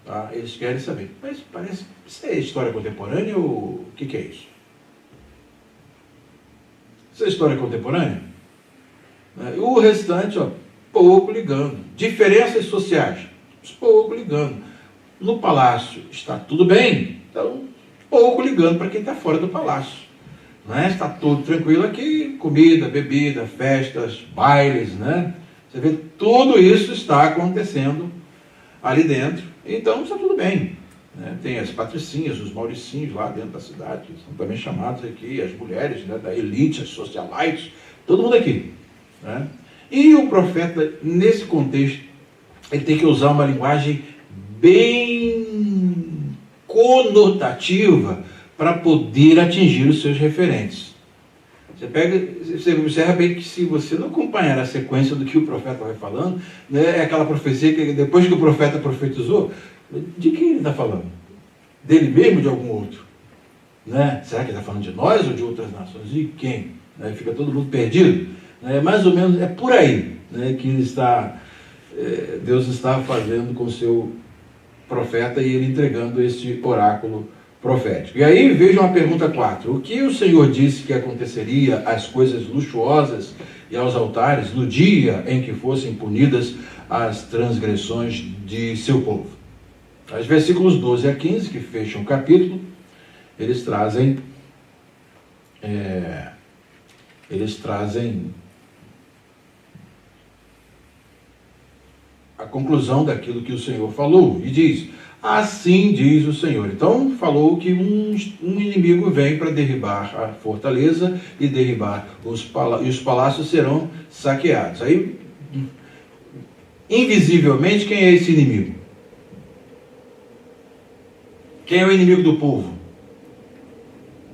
Tá? Eles querem saber. Mas parece, isso é história contemporânea ou o que é isso? Isso é história contemporânea? O restante, ó, pouco ligando. Diferenças sociais, pouco ligando. No palácio está tudo bem, então pouco ligando para quem está fora do palácio. Né? Está tudo tranquilo aqui, comida, bebida, festas, bailes, né? Você vê, tudo isso está acontecendo ali dentro, então está tudo bem. Né? Tem as patricinhas, os mauricinhos lá dentro da cidade, que são também chamados aqui, as mulheres, né, da elite, as socialites, todo mundo aqui. Né? E o profeta, nesse contexto, ele tem que usar uma linguagem bem conotativa para poder atingir os seus referentes. Você observa bem que se você não acompanhar a sequência do que o profeta vai falando, né, é aquela profecia que depois que o profeta profetizou, de quem ele está falando? Dele mesmo ou de algum outro? Né? Será que ele está falando de nós ou de outras nações? De quem? Né? Fica todo mundo perdido. Né? Mais ou menos é por aí, né, que ele está, Deus está fazendo com o seu profeta e ele entregando este oráculo profético. E aí vejam a pergunta 4. O que o Senhor disse que aconteceria às coisas luxuosas e aos altares no dia em que fossem punidas as transgressões de seu povo? Os versículos 12 a 15, que fecham o capítulo, eles trazem a conclusão daquilo que o Senhor falou, e diz: assim diz o Senhor. Então falou que um inimigo vem para derribar a fortaleza e derribar e os palácios serão saqueados. Aí, invisivelmente, quem é esse inimigo? Quem é o inimigo do povo?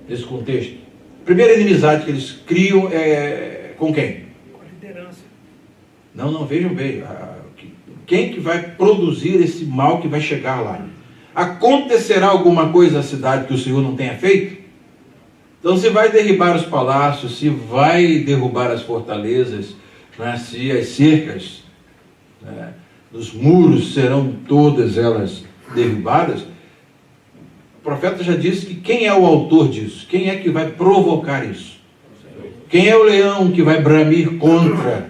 Nesse contexto. A primeira inimizade que eles criam é com quem? Com a liderança. Não, vejam bem. Quem que vai produzir esse mal que vai chegar lá? Acontecerá alguma coisa na cidade que o Senhor não tenha feito? Então, se vai derribar os palácios, se vai derrubar as fortalezas, né, se as cercas, né, os muros serão todas elas derribadas, o profeta já disse que quem é o autor disso? Quem é que vai provocar isso? Quem é o leão que vai bramir contra?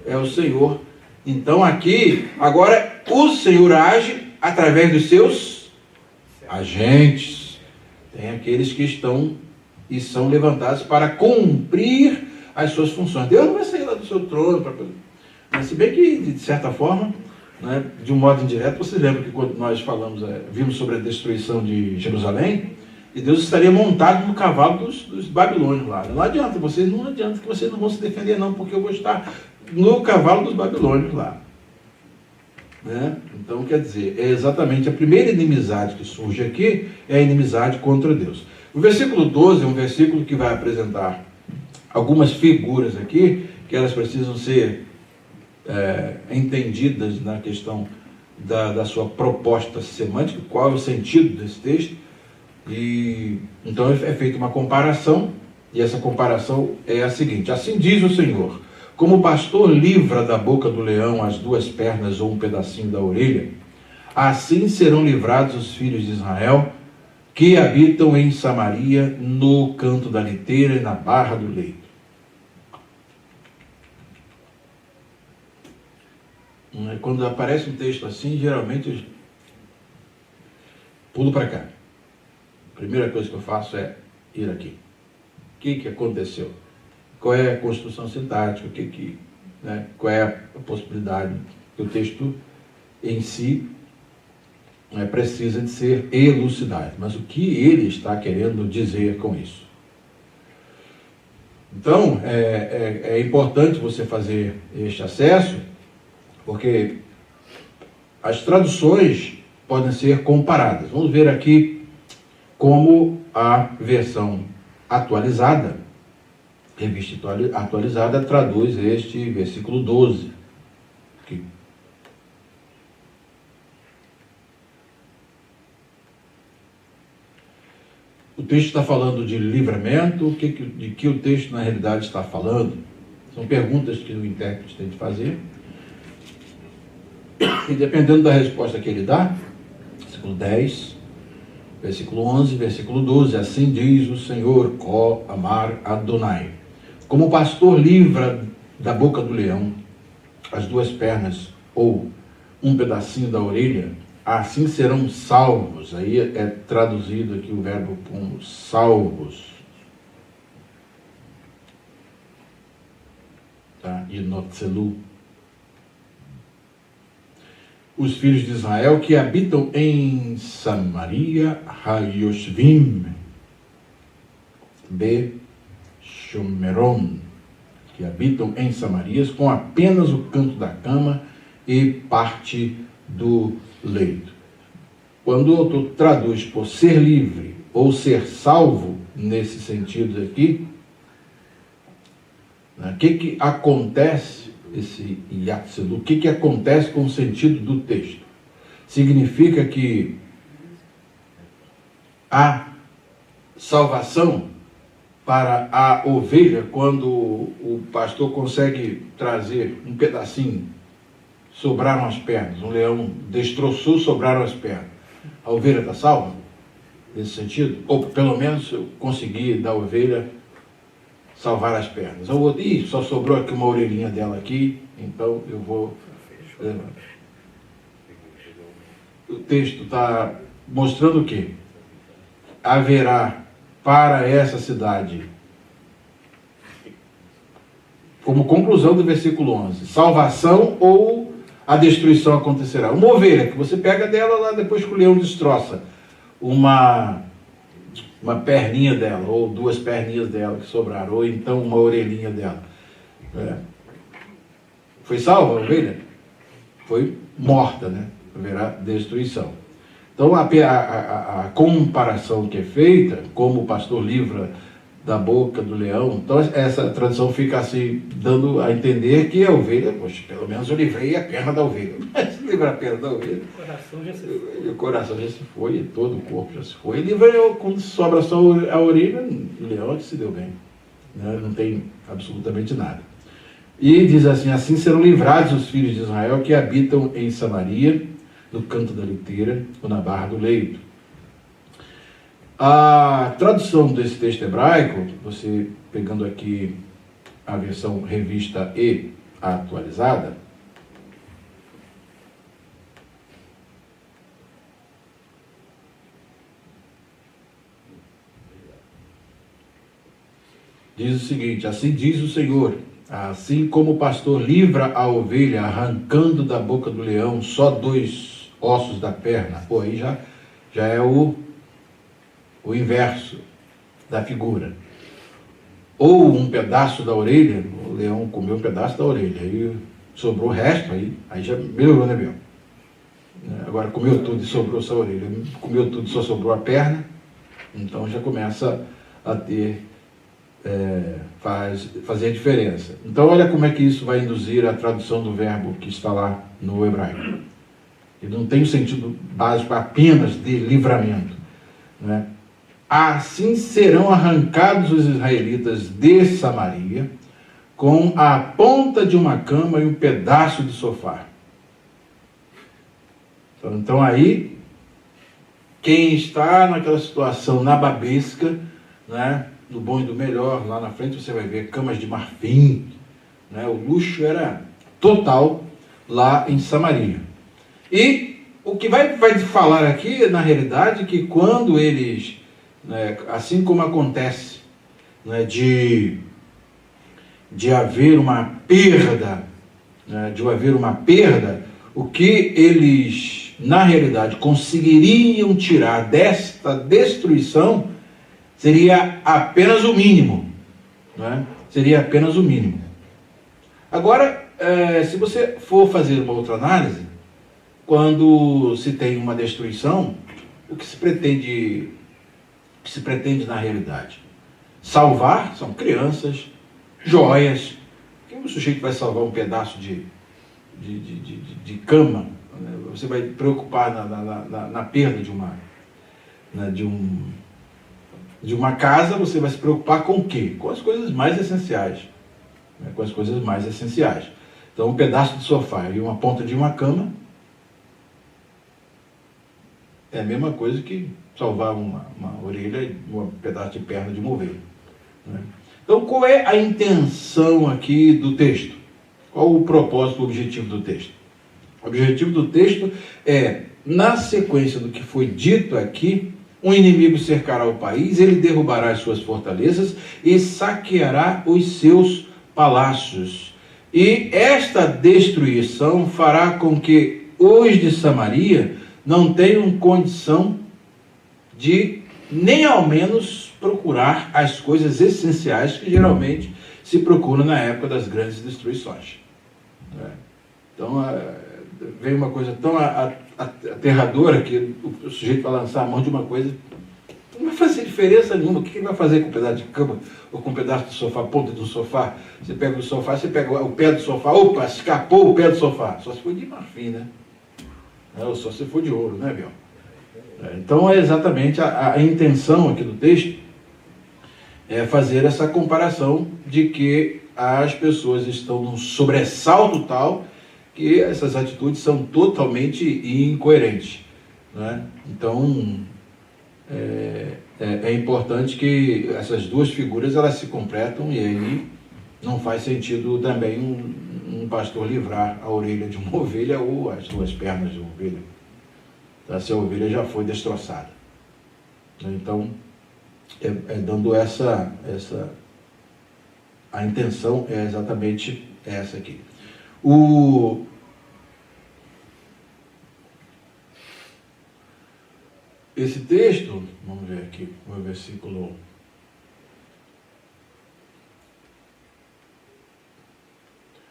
É o Senhor. Então aqui, agora o Senhor age através dos seus agentes. Tem aqueles que estão e são levantados para cumprir as suas funções. Deus não vai sair lá do seu trono, mas se bem que, de certa forma, né, de um modo indireto, vocês lembram que quando nós vimos sobre a destruição de Jerusalém, e Deus estaria montado no cavalo dos babilônios lá. Não adianta que vocês não vão se defender não, porque eu vou estar no cavalo dos babilônios lá. Né? Então, quer dizer, é exatamente a primeira inimizade que surge aqui, é a inimizade contra Deus. O versículo 12 é um versículo que vai apresentar algumas figuras aqui, que elas precisam ser entendidas na questão da sua proposta semântica, qual é o sentido desse texto. E então é feita uma comparação, e essa comparação é a seguinte: assim diz o Senhor, como o pastor livra da boca do leão as duas pernas ou um pedacinho da orelha, assim serão livrados os filhos de Israel que habitam em Samaria, no canto da liteira e na barra do leito. Quando aparece um texto assim, geralmente eu pulo para cá. A primeira coisa que eu faço é ir aqui. O que aconteceu? Qual é a construção sintática? Qual é a possibilidade que o texto em si precisa de ser elucidado? Mas o que ele está querendo dizer com isso? Então, é importante você fazer este acesso, porque as traduções podem ser comparadas. Vamos ver aqui como a versão atualizada, revista atualizada, traduz este versículo 12. Aqui. O texto está falando de livramento, de que o texto na realidade está falando? São perguntas que o intérprete tem de fazer. E dependendo da resposta que ele dá, versículo 10, versículo 11, versículo 12, assim diz o Senhor, Ko Amar Adonai. Como o pastor livra da boca do leão as duas pernas ou um pedacinho da orelha, assim serão salvos. Aí é traduzido aqui o verbo como salvos. Tá? Inotselu. Os filhos de Israel que habitam em Samaria, Hayoshvim, Be-Shomeron, que habitam em Samarias com apenas o canto da cama e parte do leito. Quando o autor traduz por ser livre ou ser salvo, nesse sentido aqui, o que acontece, esse yatselu, o que acontece com o sentido do texto? Significa que a salvação para a ovelha, quando o pastor consegue trazer um pedacinho, sobraram as pernas, um leão destroçou, sobraram as pernas, a ovelha está salva? Nesse sentido? Ou pelo menos eu consegui da ovelha salvar as pernas. Ou só sobrou aqui uma orelhinha dela aqui, então eu vou... O texto está mostrando o quê? Haverá para essa cidade, como conclusão do versículo 11, salvação ou a destruição acontecerá. Uma ovelha que você pega dela lá depois que o leão destroça uma perninha dela, ou duas perninhas dela que sobraram, ou então uma orelhinha dela. Foi salva a ovelha? Foi morta, né? Haverá destruição. Então a comparação que é feita, como o pastor livra da boca do leão, então essa tradução fica assim, dando a entender que a ovelha, poxa, pelo menos eu livrei a perna da ovelha. Mas livra a perna da ovelha, o coração já se foi, e todo o corpo já se foi. Ele livrou, quando sobra só a orelha, o leão é que se deu bem, né? Não tem absolutamente nada. E diz assim, assim serão livrados os filhos de Israel que habitam em Samaria, no canto da liteira ou na barra do leito. A tradução desse texto hebraico, você pegando aqui a versão revista e atualizada, diz o seguinte, assim diz o Senhor, assim como o pastor livra a ovelha arrancando da boca do leão só dois ossos da perna, pô, aí já é o inverso da figura. Ou um pedaço da orelha, o leão comeu um pedaço da orelha, aí sobrou o resto, aí já melhorou, né, Biel? Agora comeu tudo e sobrou só a orelha, comeu tudo e só sobrou a perna, então já começa a ter, fazer a diferença. Então olha como é que isso vai induzir a tradução do verbo que está lá no hebraico. Ele não tem o sentido básico apenas de livramento, né? Assim serão arrancados os israelitas de Samaria com a ponta de uma cama e um pedaço de sofá. Então aí, quem está naquela situação nababesca, né, do bom e do melhor, lá na frente você vai ver camas de marfim, né, o luxo era total lá em Samaria. E o que vai falar aqui, na realidade, que quando eles, né, assim como acontece, né, de haver uma perda, né, o que eles, na realidade, conseguiriam tirar desta destruição seria apenas o mínimo, né? Seria apenas o mínimo. Agora, se você for fazer uma outra análise, quando se tem uma destruição, o que se pretende na realidade? Salvar são crianças, joias. Quem o sujeito vai salvar um pedaço de cama? Você vai preocupar na perda de uma casa, você vai se preocupar com o quê? Com as coisas mais essenciais. Com as coisas mais essenciais. Então, um pedaço de sofá e uma ponta de uma cama é a mesma coisa que salvar uma orelha e um pedaço de perna de uma ovelha. Então, qual é a intenção aqui do texto? Qual o propósito, o objetivo do texto? O objetivo do texto é, na sequência do que foi dito aqui, um inimigo cercará o país, ele derrubará as suas fortalezas e saqueará os seus palácios. E esta destruição fará com que os de Samaria não tenham condição de nem ao menos procurar as coisas essenciais que geralmente se procuram na época das grandes destruições. Então, vem uma coisa tão aterradora que o sujeito vai lançar a mão de uma coisa, não vai fazer diferença nenhuma. O que ele vai fazer com um pedaço de cama ou com um pedaço de sofá, ponta do sofá? Você pega o sofá, você pega o pé do sofá, opa, escapou o pé do sofá. Só se for de marfim, né? Ou só se for de ouro, né, Biel? Então, é exatamente a intenção aqui do texto é fazer essa comparação de que as pessoas estão num sobressalto tal que essas atitudes são totalmente incoerentes. Né? Então, é importante que essas duas figuras elas se completam, e aí não faz sentido também um pastor livrar a orelha de uma ovelha ou as duas pernas de uma ovelha, tá? Se a ovelha já foi destroçada. Então, dando a intenção é exatamente essa aqui. Esse texto, vamos ver aqui, o versículo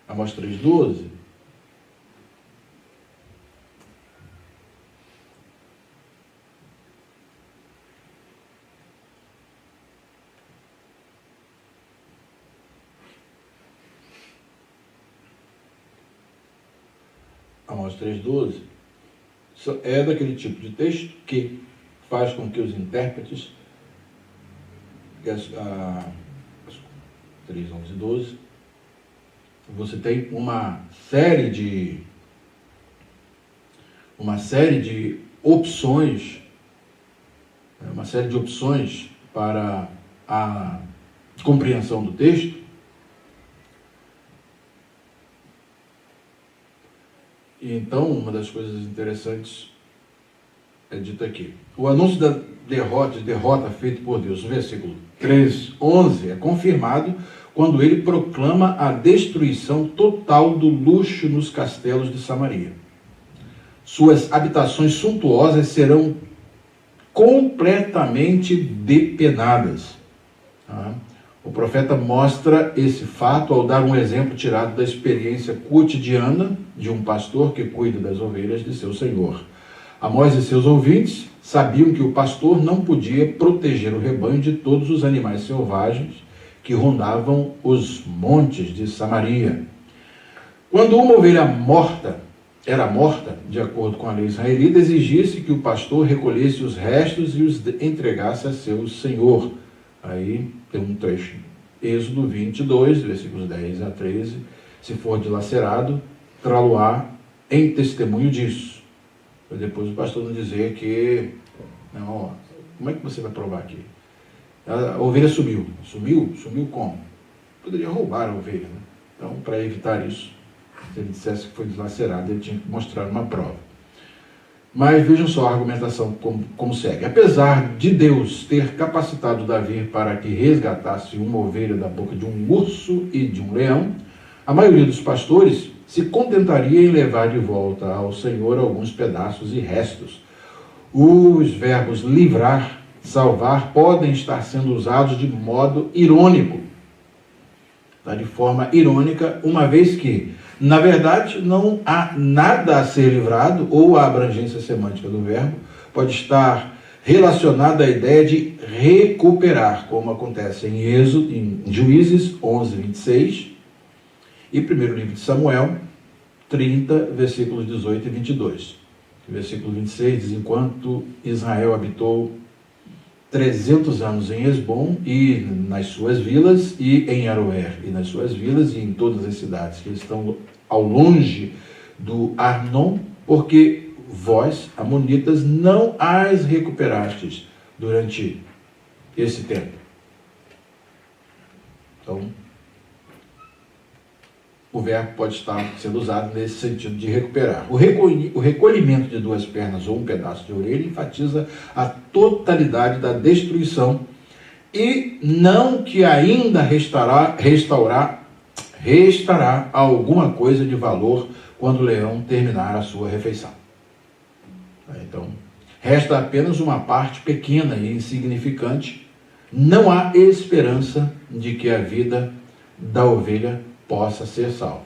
Amós 3,12. Amós 3,12 é daquele tipo de texto que faz com que os intérpretes, 3, 11 e 12, você tem uma série de opções, para a compreensão do texto. E então, uma das coisas interessantes é dito aqui. O anúncio da derrota feito por Deus, no versículo 3, 11, é confirmado quando ele proclama a destruição total do luxo nos castelos de Samaria. Suas habitações suntuosas serão completamente depenadas. O profeta mostra esse fato ao dar um exemplo tirado da experiência cotidiana de um pastor que cuida das ovelhas de seu senhor. Amós e seus ouvintes sabiam que o pastor não podia proteger o rebanho de todos os animais selvagens que rondavam os montes de Samaria. Quando uma ovelha era morta, de acordo com a lei israelita, exigia-se que o pastor recolhesse os restos e os entregasse a seu senhor. Aí tem um trecho, Êxodo 22, versículos 10 a 13, se for dilacerado, trá-lo-á em testemunho disso. Para depois o pastor não dizer que, não, como é que você vai provar aqui? A ovelha sumiu. Sumiu como? Poderia roubar a ovelha, né? Então, para evitar isso, se ele dissesse que foi dilacerado, ele tinha que mostrar uma prova. Mas vejam só a argumentação como segue. Apesar de Deus ter capacitado Davi para que resgatasse uma ovelha da boca de um urso e de um leão, a maioria dos pastores se contentaria em levar de volta ao Senhor alguns pedaços e restos. Os verbos livrar, salvar, podem estar sendo usados de modo irônico. De forma irônica, uma vez que, Na verdade, não há nada a ser livrado, ou a abrangência semântica do verbo pode estar relacionada à ideia de recuperar, como acontece em Êxodo, em Juízes 11, 26, e primeiro livro de Samuel 30, versículos 18 e 22. O versículo 26 diz: enquanto Israel habitou 300 anos em Hesbom e nas suas vilas, e em Aroer e nas suas vilas, e em todas as cidades que estão ao longe do Arnon, porque vós, amonitas, não as recuperastes durante esse tempo. Então, o verbo pode estar sendo usado nesse sentido de recuperar. O recolhimento de duas pernas ou um pedaço de orelha enfatiza a totalidade da destruição e não que ainda restará alguma coisa de valor quando o leão terminar a sua refeição. Então, resta apenas uma parte pequena e insignificante. Não há esperança de que a vida da ovelha possa ser salva.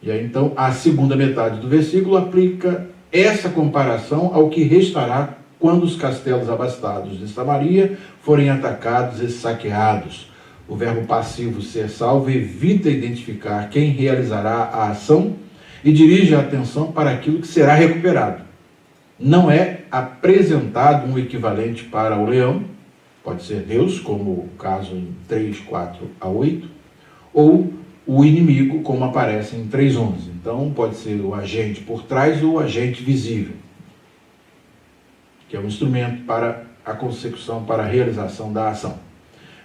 E aí, então, a segunda metade do versículo aplica essa comparação ao que restará quando os castelos abastados de Samaria forem atacados e saqueados. O verbo passivo ser salvo evita identificar quem realizará a ação e dirige a atenção para aquilo que será recuperado. Não é apresentado um equivalente para o leão, pode ser Deus, como o caso em 3, 4 a 8, ou o inimigo, como aparece em 3:11. Então, pode ser o agente por trás ou o agente visível, que é um instrumento para a consecução, para a realização da ação.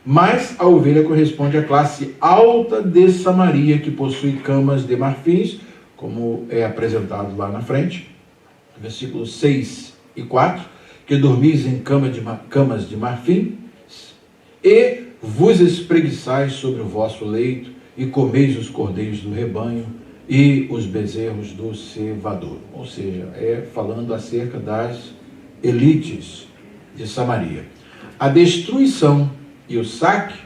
Mas a ovelha corresponde à classe alta de Samaria, que possui camas de marfins, como é apresentado lá na frente, versículos 6 e 4, que dormis em camas de marfim, e vos espreguiçais sobre o vosso leito, e comeis os cordeiros do rebanho e os bezerros do cevador. Ou seja, é falando acerca das elites de Samaria. A destruição e o saque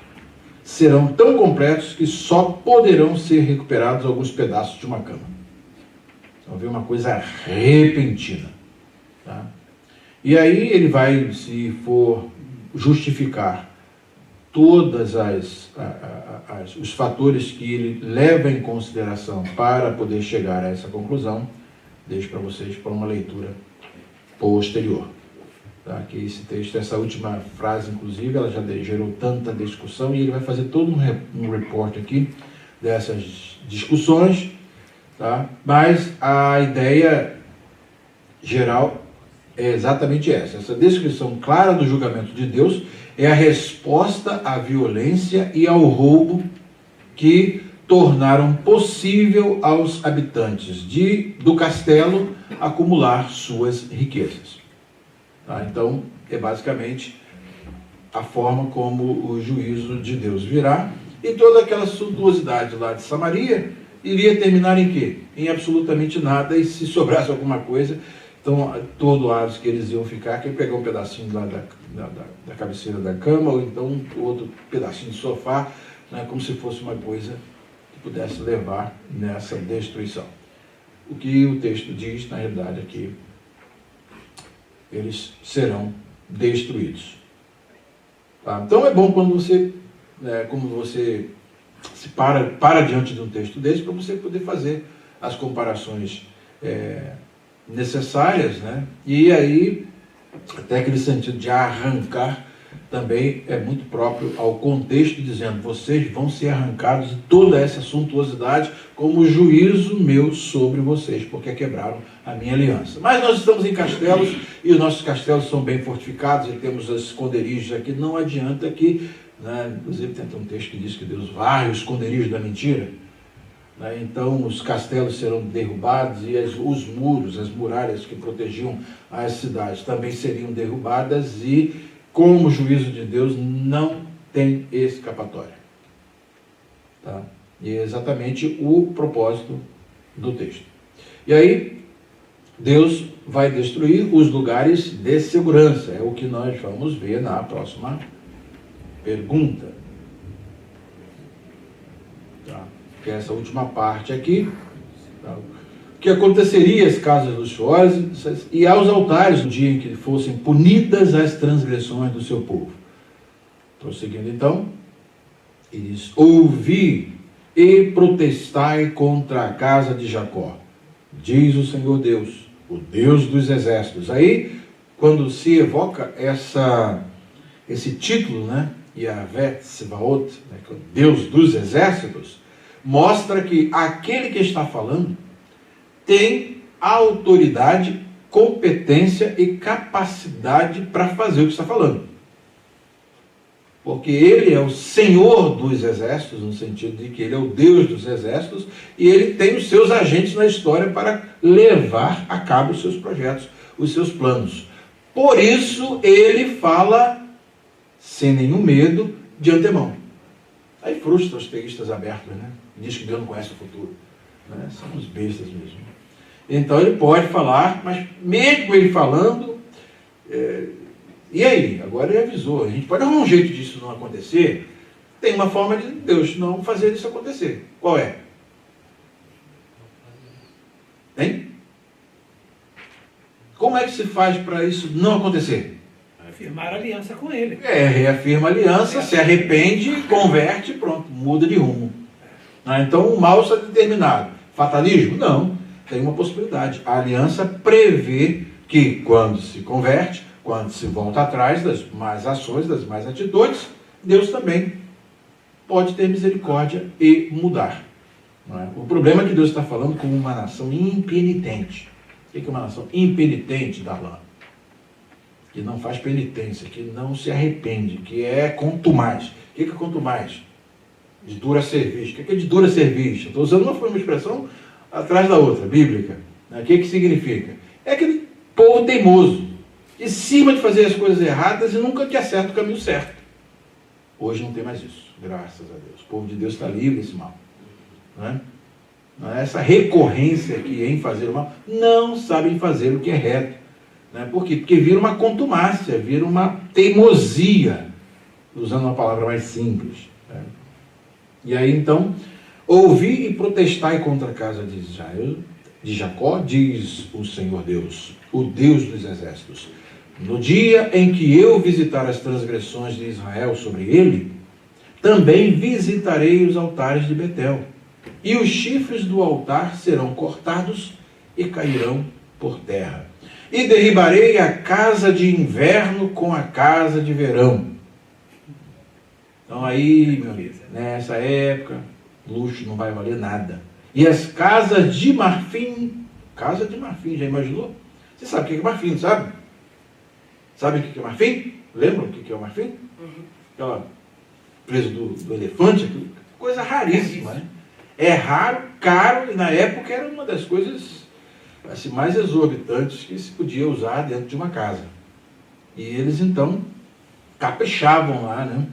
serão tão completos que só poderão ser recuperados alguns pedaços de uma cama. Então, vê uma coisa repentina. Tá? E aí ele vai, se for justificar todas os fatores que ele leva em consideração para poder chegar a essa conclusão, deixo para vocês para uma leitura posterior. Tá? Que esse texto, essa última frase, inclusive, ela já gerou tanta discussão, e ele vai fazer todo um report aqui dessas discussões, tá? Mas a ideia geral é exatamente essa descrição clara do julgamento de Deus é a resposta à violência e ao roubo que tornaram possível aos habitantes do castelo acumular suas riquezas. Tá? Então, é basicamente a forma como o juízo de Deus virá, e toda aquela suntuosidade lá de Samaria iria terminar em quê? Em absolutamente nada, e se sobrasse alguma coisa, então todo ares que eles iam ficar, que pegar um pedacinho lá da cabeceira da cama, ou então outro pedacinho de sofá, né, como se fosse uma coisa que pudesse levar nessa destruição. O que o texto diz, na realidade, é que eles serão destruídos. Tá? Então é bom quando você, como você se para diante de um texto desse, para você poder fazer as comparações necessárias, né? E aí, até aquele sentido de arrancar, também é muito próprio ao contexto, dizendo: vocês vão ser arrancados de toda essa suntuosidade como juízo meu sobre vocês, porque quebraram a minha aliança. Mas nós estamos em castelos, e os nossos castelos são bem fortificados, e temos os esconderijos aqui. Não adianta que, né, inclusive tem um texto que diz que Deus varre os esconderijos da mentira. Então os castelos serão derrubados, e os muros, as muralhas que protegiam as cidades também seriam derrubadas, e como o juízo de Deus não tem escapatória. Tá? E é exatamente o propósito do texto. E aí, Deus vai destruir os lugares de segurança. É o que nós vamos ver na próxima pergunta. Tá? que é essa última parte aqui, tá? Que aconteceria às casas luxuosas e aos altares no dia em que fossem punidas as transgressões do seu povo. Prosseguindo então, ele diz: ouvi e protestai contra a casa de Jacó, diz o Senhor Deus, o Deus dos exércitos. Aí, quando se evoca esse título, né, Yahvé Tsebaot, né, Deus dos exércitos, mostra que aquele que está falando tem autoridade, competência e capacidade para fazer o que está falando. Porque ele é o Senhor dos exércitos, no sentido de que ele é o Deus dos exércitos, e ele tem os seus agentes na história para levar a cabo os seus projetos, os seus planos. Por isso ele fala sem nenhum medo de antemão. Aí frustra os teístas abertos, né? Diz que Deus não conhece o futuro. Né? São uns bestas mesmo. Então ele pode falar, mas mesmo ele falando, e aí? Agora ele avisou. A gente pode arrumar um jeito disso não acontecer. Tem uma forma de Deus não fazer isso acontecer. Qual é? Hein? Como é que se faz para isso não acontecer? Afirmar aliança com ele. Reafirma a aliança, se arrepende, converte, pronto, muda de rumo. Então o mal está determinado. Fatalismo? Não. Tem uma possibilidade. A aliança prevê que quando se converte, quando se volta atrás das más ações, das más atitudes, Deus também pode ter misericórdia e mudar. Não é? O problema é que Deus está falando com uma nação impenitente. O que é uma nação impenitente, Darlan? Que não faz penitência, que não se arrepende, que é contumaz. O que é contumaz? De dura cerviz. O que é de dura cerviz? Estou usando uma expressão atrás da outra, bíblica. O que significa? É aquele povo teimoso, em cima de fazer as coisas erradas e nunca que acerta o caminho certo. Hoje não tem mais isso, graças a Deus. O povo de Deus está livre desse mal. Não é? Essa recorrência aqui em fazer o mal, não sabem fazer o que é reto. Não é? Por quê? Porque vira uma contumácia, vira uma teimosia, usando uma palavra mais simples. Né? E aí então, ouvi e protestai contra a casa de Israel, de Jacó, diz o Senhor Deus, o Deus dos exércitos. No dia em que eu visitar as transgressões de Israel sobre ele, também visitarei os altares de Betel, e os chifres do altar serão cortados e cairão por terra. E derribarei a casa de inverno com a casa de verão. Então aí, meu amigo, nessa época, luxo não vai valer nada. E as casas de marfim, casa de marfim, já imaginou? Você sabe o que é marfim, sabe? Sabe o que é marfim? Lembram o que é o marfim? Aquela presa do elefante, coisa raríssima, né? É raro, caro, e na época era uma das coisas assim, mais exorbitantes que se podia usar dentro de uma casa. E eles então caprichavam lá, né?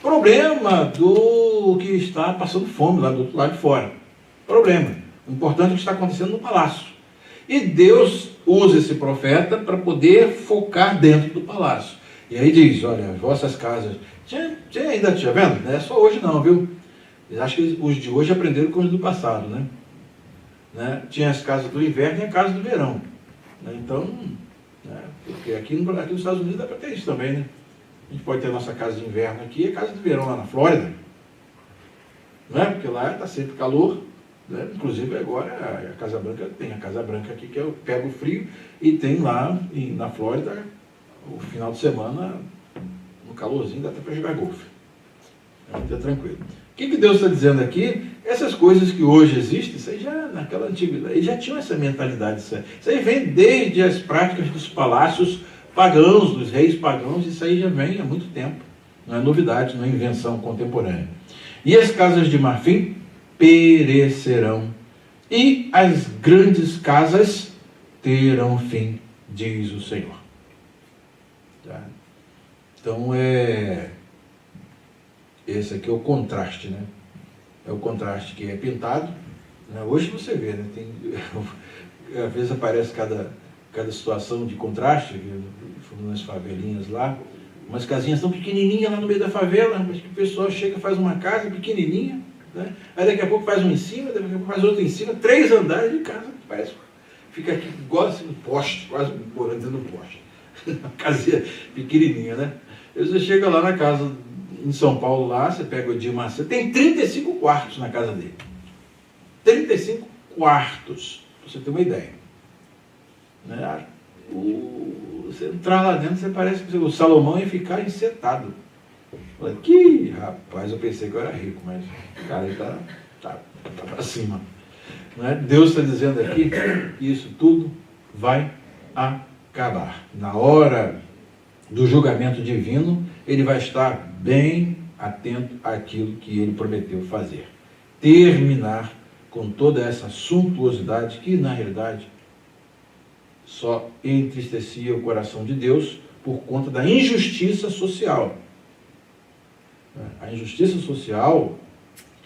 Problema do que está passando fome lá do outro lado de fora. Problema. O importante é o que está acontecendo no palácio. E Deus usa esse profeta para poder focar dentro do palácio. E aí diz, olha, as vossas casas... Ainda tinha vendo? Não é só hoje não, viu? Acho que os de hoje aprenderam com os do passado, né? Tinha as casas do inverno e a casa do verão. Né? Então, porque aqui nos Estados Unidos dá para ter isso também, né? A gente pode ter a nossa casa de inverno aqui e a casa de verão lá na Flórida. Não é? Porque lá está sempre calor. Né? Inclusive agora a Casa Branca tem a Casa Branca aqui que pega o frio e tem lá na Flórida o final de semana no calorzinho dá até para jogar golfe. Está tranquilo. O que Deus está dizendo aqui? Essas coisas que hoje existem, isso aí já naquela antiguidade, eles já tinham essa mentalidade. Isso aí vem desde as práticas dos palácios pagãos, dos reis pagãos, isso aí já vem há muito tempo. Não é novidade, não é invenção contemporânea. E as casas de marfim perecerão, e as grandes casas terão fim, diz o Senhor. Tá? Então esse aqui é o contraste, né? É o contraste que é pintado. Né? Hoje você vê, né? Às vezes aparece cada situação de contraste, nas favelinhas lá, umas casinhas tão pequenininhas lá no meio da favela, mas que o pessoal chega e faz uma casa pequenininha, né? Aí daqui a pouco faz um em cima, daqui a pouco faz outro em cima, 3 andares de casa, parece, fica aqui igual assim no poste, quase morando dentro do poste. Uma casinha pequenininha, né? Aí você chega lá na casa em São Paulo, lá, você pega o Edir Macedo, tem 35 quartos na casa dele. 35 quartos, pra você ter uma ideia. Né? Você entrar lá dentro, você parece que o Salomão ia ficar encetado. Falei, que rapaz, eu pensei que eu era rico, mas o cara aí tá pra cima. Né? Deus está dizendo aqui que isso tudo vai acabar. Na hora do julgamento divino, ele vai estar bem atento àquilo que ele prometeu fazer. Terminar com toda essa suntuosidade que, na realidade, só entristecia o coração de Deus por conta da injustiça social. A injustiça social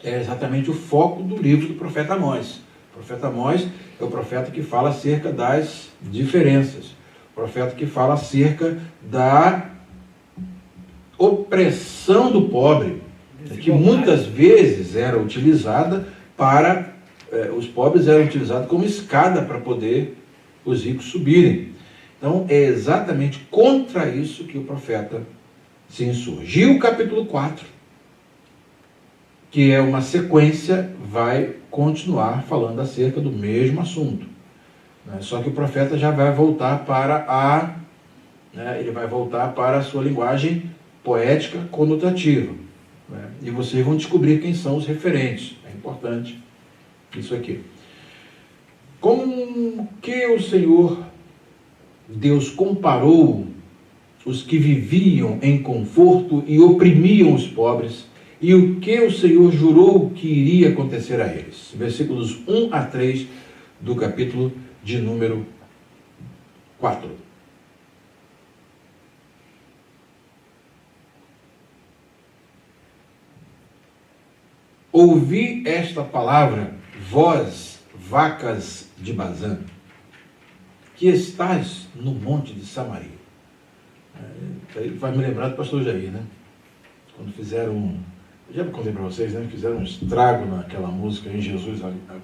é exatamente o foco do livro do profeta Amós. O profeta Amós é o profeta que fala acerca das diferenças. O profeta que fala acerca da opressão do pobre, que muitas vezes era utilizada para... os pobres eram utilizados como escada para poder os ricos subirem. Então, é exatamente contra isso que o profeta se insurge. E o capítulo 4, que é uma sequência, vai continuar falando acerca do mesmo assunto. Só que o profeta já vai voltar para ele vai voltar para a sua linguagem poética conotativa. E vocês vão descobrir quem são os referentes. É importante isso aqui. Com que o Senhor Deus comparou os que viviam em conforto e oprimiam os pobres, e o que o Senhor jurou que iria acontecer a eles? Versículos 1 a 3 do capítulo de número 4. Ouvi esta palavra, vós, vacas de Bazã, que estás no monte de Samaria. Isso aí vai me lembrar do pastor Jair, né? Quando fizeram, já contei para vocês, né? Fizeram um estrago naquela música Em Jesus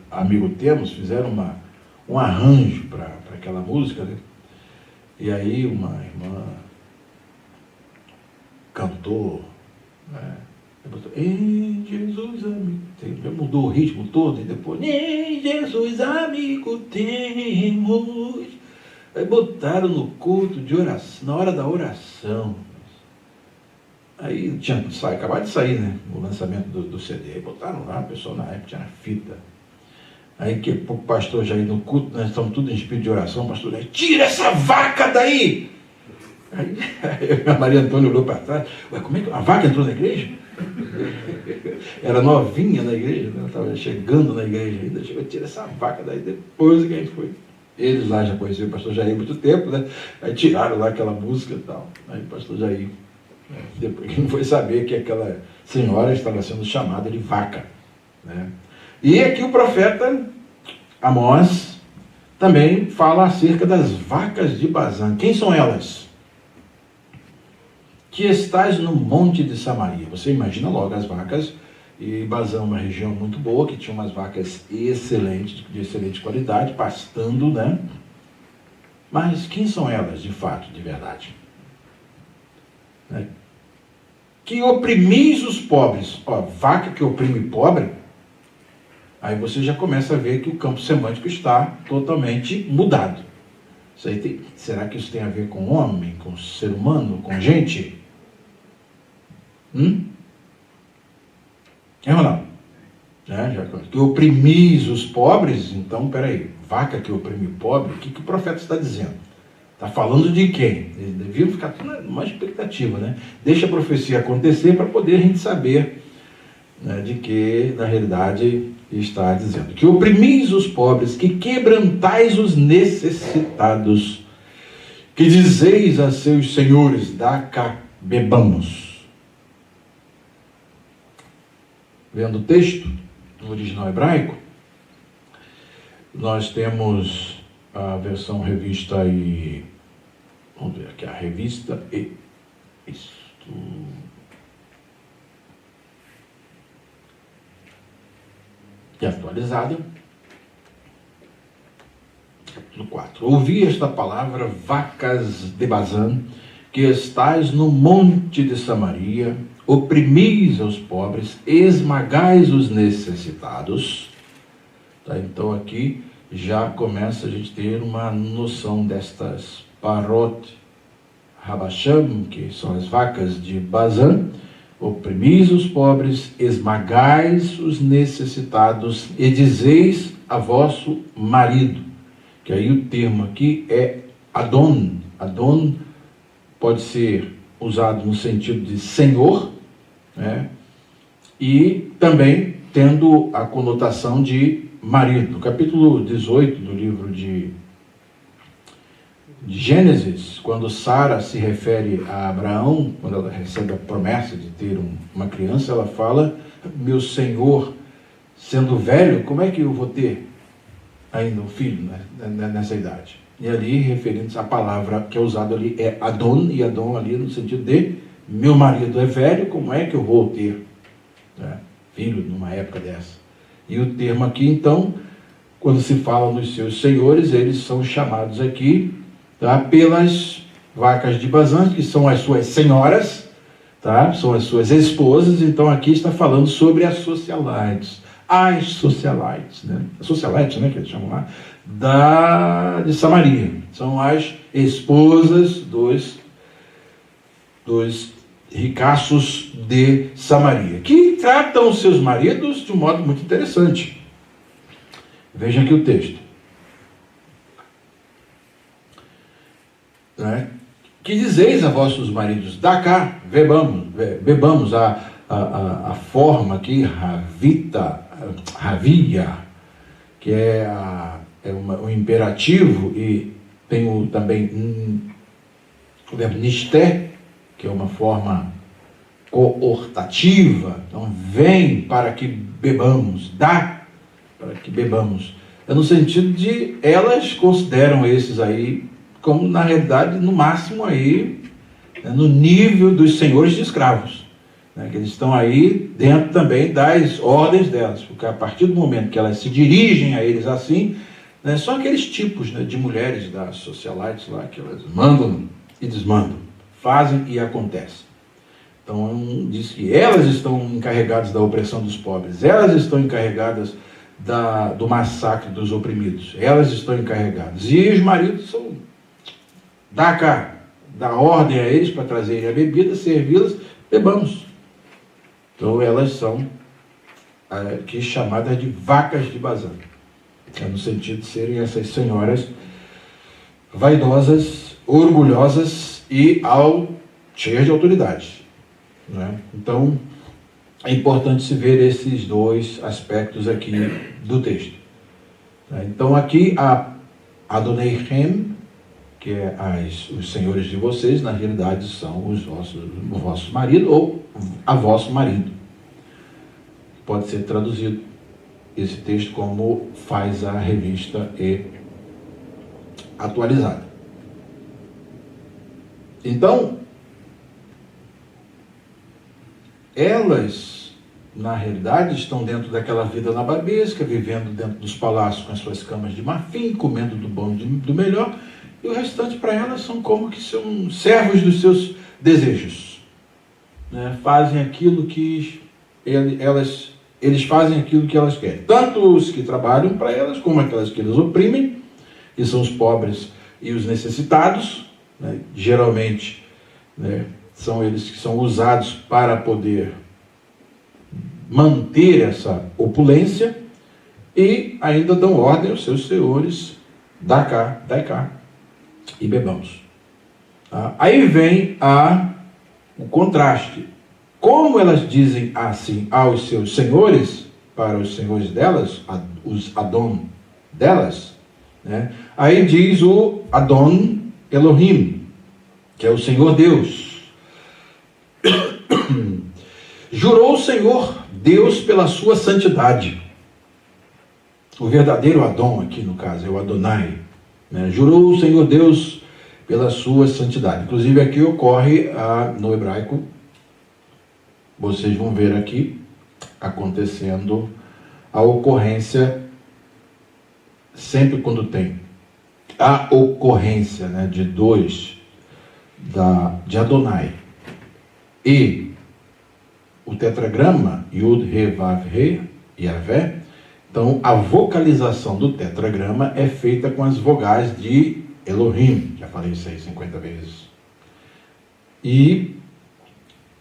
Amigo Temos, fizeram um arranjo para aquela música, né? E aí uma irmã cantou, né? Em Jesus amigo temos, mudou o ritmo todo e depois em Jesus amigo temos. Aí botaram no culto de oração, na hora da oração. Aí tinha acabado de sair, né? O lançamento do CD. Aí botaram lá, o pessoal na época tinha fita. Aí que o pastor já ia no culto, nós estamos tudo em espírito de oração, o pastor já tira essa vaca daí! Aí a Maria Antônia olhou para trás, ué, como é que a vaca entrou na igreja? Era novinha na igreja, né? Ela estava chegando na igreja ainda, chegou, tira essa vaca daí, depois que a gente foi. Eles lá já conheciam o pastor Jair há muito tempo, né? Aí tiraram lá aquela música e tal. Aí o pastor Jair, depois que não foi saber que aquela senhora estava sendo chamada de vaca, né? E aqui o profeta Amós também fala acerca das vacas de Bazã. Quem são elas? Que estás no monte de Samaria. Você imagina logo as vacas, e Bazã é uma região muito boa, que tinha umas vacas excelentes, de excelente qualidade, pastando, né? Mas quem são elas, de fato, de verdade? Né? Que oprimis os pobres. Ó, vaca que oprime pobre, aí você já começa a ver que o campo semântico está totalmente mudado. Isso aí será que isso tem a ver com homem, com ser humano, com gente? É ou não? Que oprimis os pobres, então, peraí, vaca que oprime o pobre, o que o profeta está dizendo? Está falando de quem? Eles deviam ficar tudo numa expectativa, né? Deixa a profecia acontecer para poder a gente saber, né, de que, na realidade, está dizendo. Que oprimis os pobres, que quebrantais os necessitados, que dizeis a seus senhores, dá cá, bebamos. Vendo o texto, no original hebraico, nós temos a versão revista e... Vamos ver aqui, a revista e... Isto... e atualizada. Capítulo 4. Ouvi esta palavra, vacas de Bazã, que estais no monte de Samaria, oprimis os pobres, esmagais os necessitados. Tá, então aqui já começa a gente ter uma noção destas parot Rabasham, que são as vacas de Bazã. Oprimis os pobres, esmagais os necessitados, e dizeis a vosso marido. Que aí o termo aqui é Adon. Adon pode ser usado no sentido de senhor, né? E também tendo a conotação de marido. No capítulo 18 do livro de Gênesis, quando Sara se refere a Abraão, quando ela recebe a promessa de ter uma criança, ela fala: meu senhor, sendo velho, como é que eu vou ter ainda um filho, né, nessa idade? E ali, referindo-se à palavra que é usada ali, é Adon, e Adon ali no sentido de meu marido é velho, como é que eu vou ter, né, filho numa época dessa? E o termo aqui, então, quando se fala nos seus senhores, eles são chamados aqui, tá, pelas vacas de Bazã, que são as suas senhoras, tá, são as suas esposas. Então aqui está falando sobre as socialites, né, as socialites, né, que eles chamam lá, de Samaria, são as esposas dos ricaços de Samaria, que tratam seus maridos de um modo muito interessante. Vejam aqui o texto. Né? Que dizeis a vossos maridos, dá cá, bebamos a forma aqui, ravia, que é um imperativo, e tem também o verbo nisté, que é uma forma coortativa. Então, vem para que bebamos, dá para que bebamos. É no sentido de elas consideram esses aí como, na realidade, no máximo aí, né, no nível dos senhores de escravos, né, que eles estão aí dentro também das ordens delas, porque a partir do momento que elas se dirigem a eles assim, né, são aqueles tipos, né, de mulheres das socialites lá, que elas mandam e desmandam, fazem e acontece. Então, diz que elas estão encarregadas da opressão dos pobres, elas estão encarregadas do massacre dos oprimidos, elas estão encarregadas. E os maridos são, dá ordem a eles para trazerem a bebida, servi-las, bebamos. Então, elas são aqui chamadas de vacas de Bazã, no sentido de serem essas senhoras vaidosas, orgulhosas e cheias de autoridade, né? Então, é importante se ver esses dois aspectos aqui do texto. Então, aqui a Adoneihem, que é os senhores de vocês, na realidade são o vosso marido ou a vosso marido. Pode ser traduzido esse texto como faz a revista E atualizada. Então, elas, na realidade, estão dentro daquela vida nababesca, vivendo dentro dos palácios com as suas camas de marfim, comendo do bom e do melhor, e o restante para elas são como que são servos dos seus desejos, né? Fazem aquilo que eles fazem aquilo que elas querem, tanto os que trabalham para elas, como aquelas que eles oprimem, que são os pobres e os necessitados, né? Geralmente, né, são eles que são usados para poder manter essa opulência, e ainda dão ordem aos seus senhores, dai cá, e bebamos. Tá? Aí vem o contraste. Como elas dizem assim aos seus senhores, para os senhores delas, os Adon delas, né? Aí diz o Adon Elohim, que é o Senhor Deus. Jurou o Senhor Deus pela sua santidade. O verdadeiro Adon aqui, no caso, é o Adonai, né? Jurou o Senhor Deus pela sua santidade. Inclusive aqui ocorre no hebraico, vocês vão ver aqui acontecendo a ocorrência, sempre quando tem a ocorrência, né, de dois, de Adonai e o tetragrama Yud, He, Vav, He, Yavé, então a vocalização do tetragrama é feita com as vogais de Elohim, já falei isso aí 50 vezes. E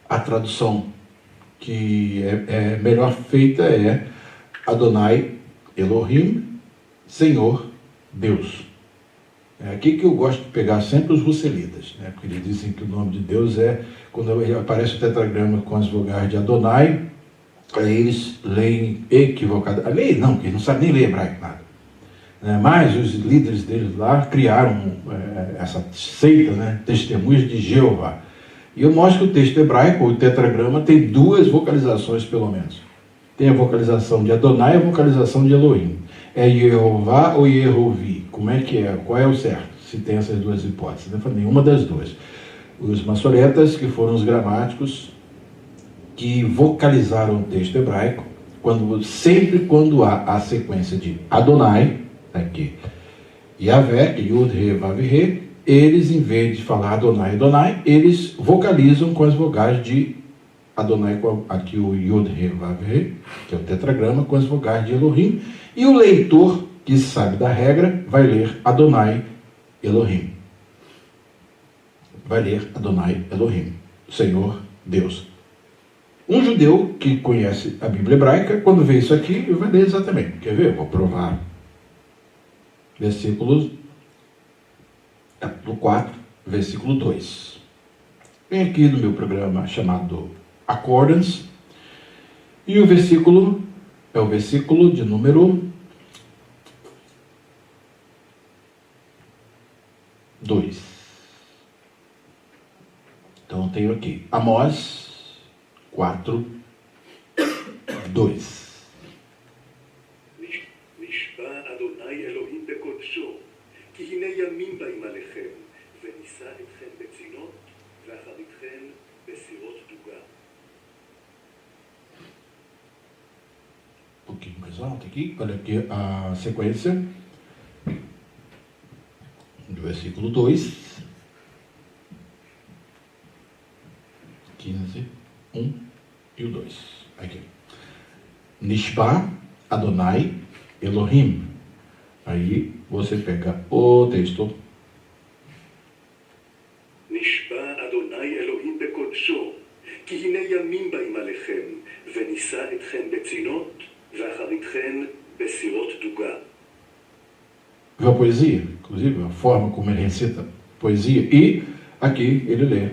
a tradução que é melhor feita é Adonai Elohim, Senhor Deus. É aqui que eu gosto de pegar sempre os russelitas, né? Porque eles dizem que o nome de Deus quando aparece o tetragrama com as vogais de Adonai, aí eles leem equivocadamente. Não, porque eles não sabem nem ler hebraico nada. Mas os líderes deles lá criaram essa seita, né? Testemunhas de Jeová. E eu mostro que o texto hebraico, o tetragrama, tem duas vocalizações pelo menos. Tem a vocalização de Adonai e a vocalização de Elohim. É Yehová ou Yehovi? Como é que é? Qual é o certo? Se tem essas duas hipóteses. Não falei nenhuma das duas. Os maçoretas, que foram os gramáticos, que vocalizaram o texto hebraico, sempre quando há a sequência de Adonai, aqui, Yavé, que Yud, He, Vav, He, eles, em vez de falar Adonai, Adonai, eles vocalizam com as vogais de Adonai, aqui o Yud, He, Vav, He, que é o tetragrama, com as vogais de Elohim, e o leitor, que sabe da regra, vai ler Adonai, Elohim. Vai ler Adonai, Elohim, Senhor, Deus. Um judeu que conhece a Bíblia hebraica, quando vê isso aqui, vai ler exatamente. Quer ver? Eu vou provar. Capítulo 4, versículo 2. Vem aqui no meu programa chamado Accordance, e o versículo é o versículo de número 2. Então eu tenho aqui Amós 4, 2. Um pouquinho mais alto aqui, olha aqui a sequência do versículo 2, 15, 1 e o 2. Aqui. Nishba Adonai Elohim. Aí você pega o texto. Nishba Adonai Elohim bekodsho, ki hine yamim ba'im alechem, venisa etchem betzinot, ve'acharitchem besirot duga. Viu a poesia? Inclusive, a forma como ele recita poesia. E aqui ele lê,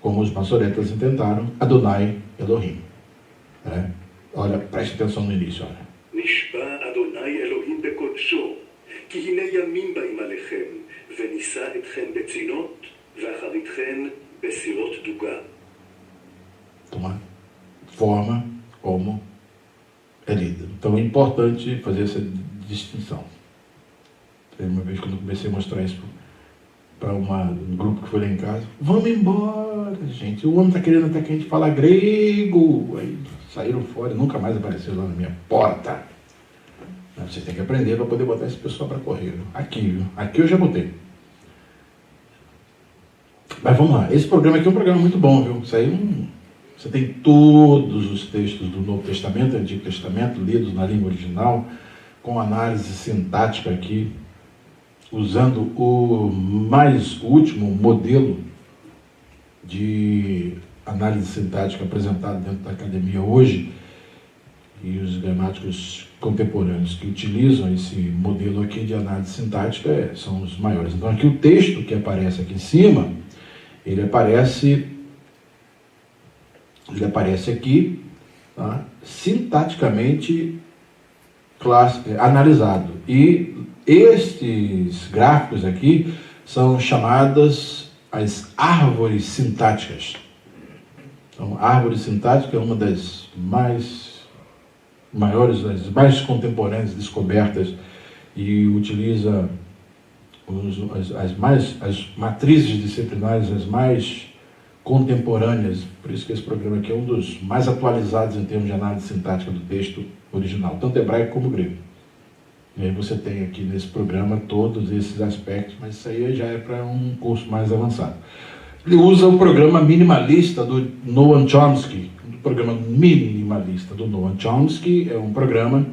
como os maçoretas intentaram, Adonai Elohim. Olha, preste atenção no início. Olha. Nishba Adonai Elohim bekodsho, ki hine yamim ba'im alechem, venisa etchem betzinot, ve'acharitchem besirot duga. Uma forma como é lida. Então é importante fazer essa distinção. Uma vez, quando eu comecei a mostrar isso para um grupo que foi lá em casa, vamos embora, gente, o homem está querendo até que a gente fale grego. Aí saíram fora e nunca mais apareceram lá na minha porta. Vocês têm que aprender para poder botar esse pessoal para correr. Viu? Aqui eu já botei. Mas vamos lá, esse programa aqui é um programa muito bom, viu? Isso aí você tem todos os textos do Novo Testamento e Antigo Testamento lidos na língua original, com análise sintática aqui, usando o último modelo de análise sintática apresentado dentro da academia hoje, e os gramáticos contemporâneos que utilizam esse modelo aqui de análise sintática são os maiores. Então aqui o texto que aparece aqui em cima, ele aparece aqui, tá? Sintaticamente analisado. E estes gráficos aqui são chamadas as árvores sintáticas. Então, a árvore sintática é uma das maiores, das mais contemporâneas descobertas, e utiliza as matrizes disciplinares, as mais contemporâneas. Por isso que esse programa aqui é um dos mais atualizados em termos de análise sintática do texto original, tanto hebraico como grego. E aí você tem aqui nesse programa todos esses aspectos, mas isso aí já é para um curso mais avançado. Ele usa o programa minimalista do Noam Chomsky. O programa minimalista do Noam Chomsky é um programa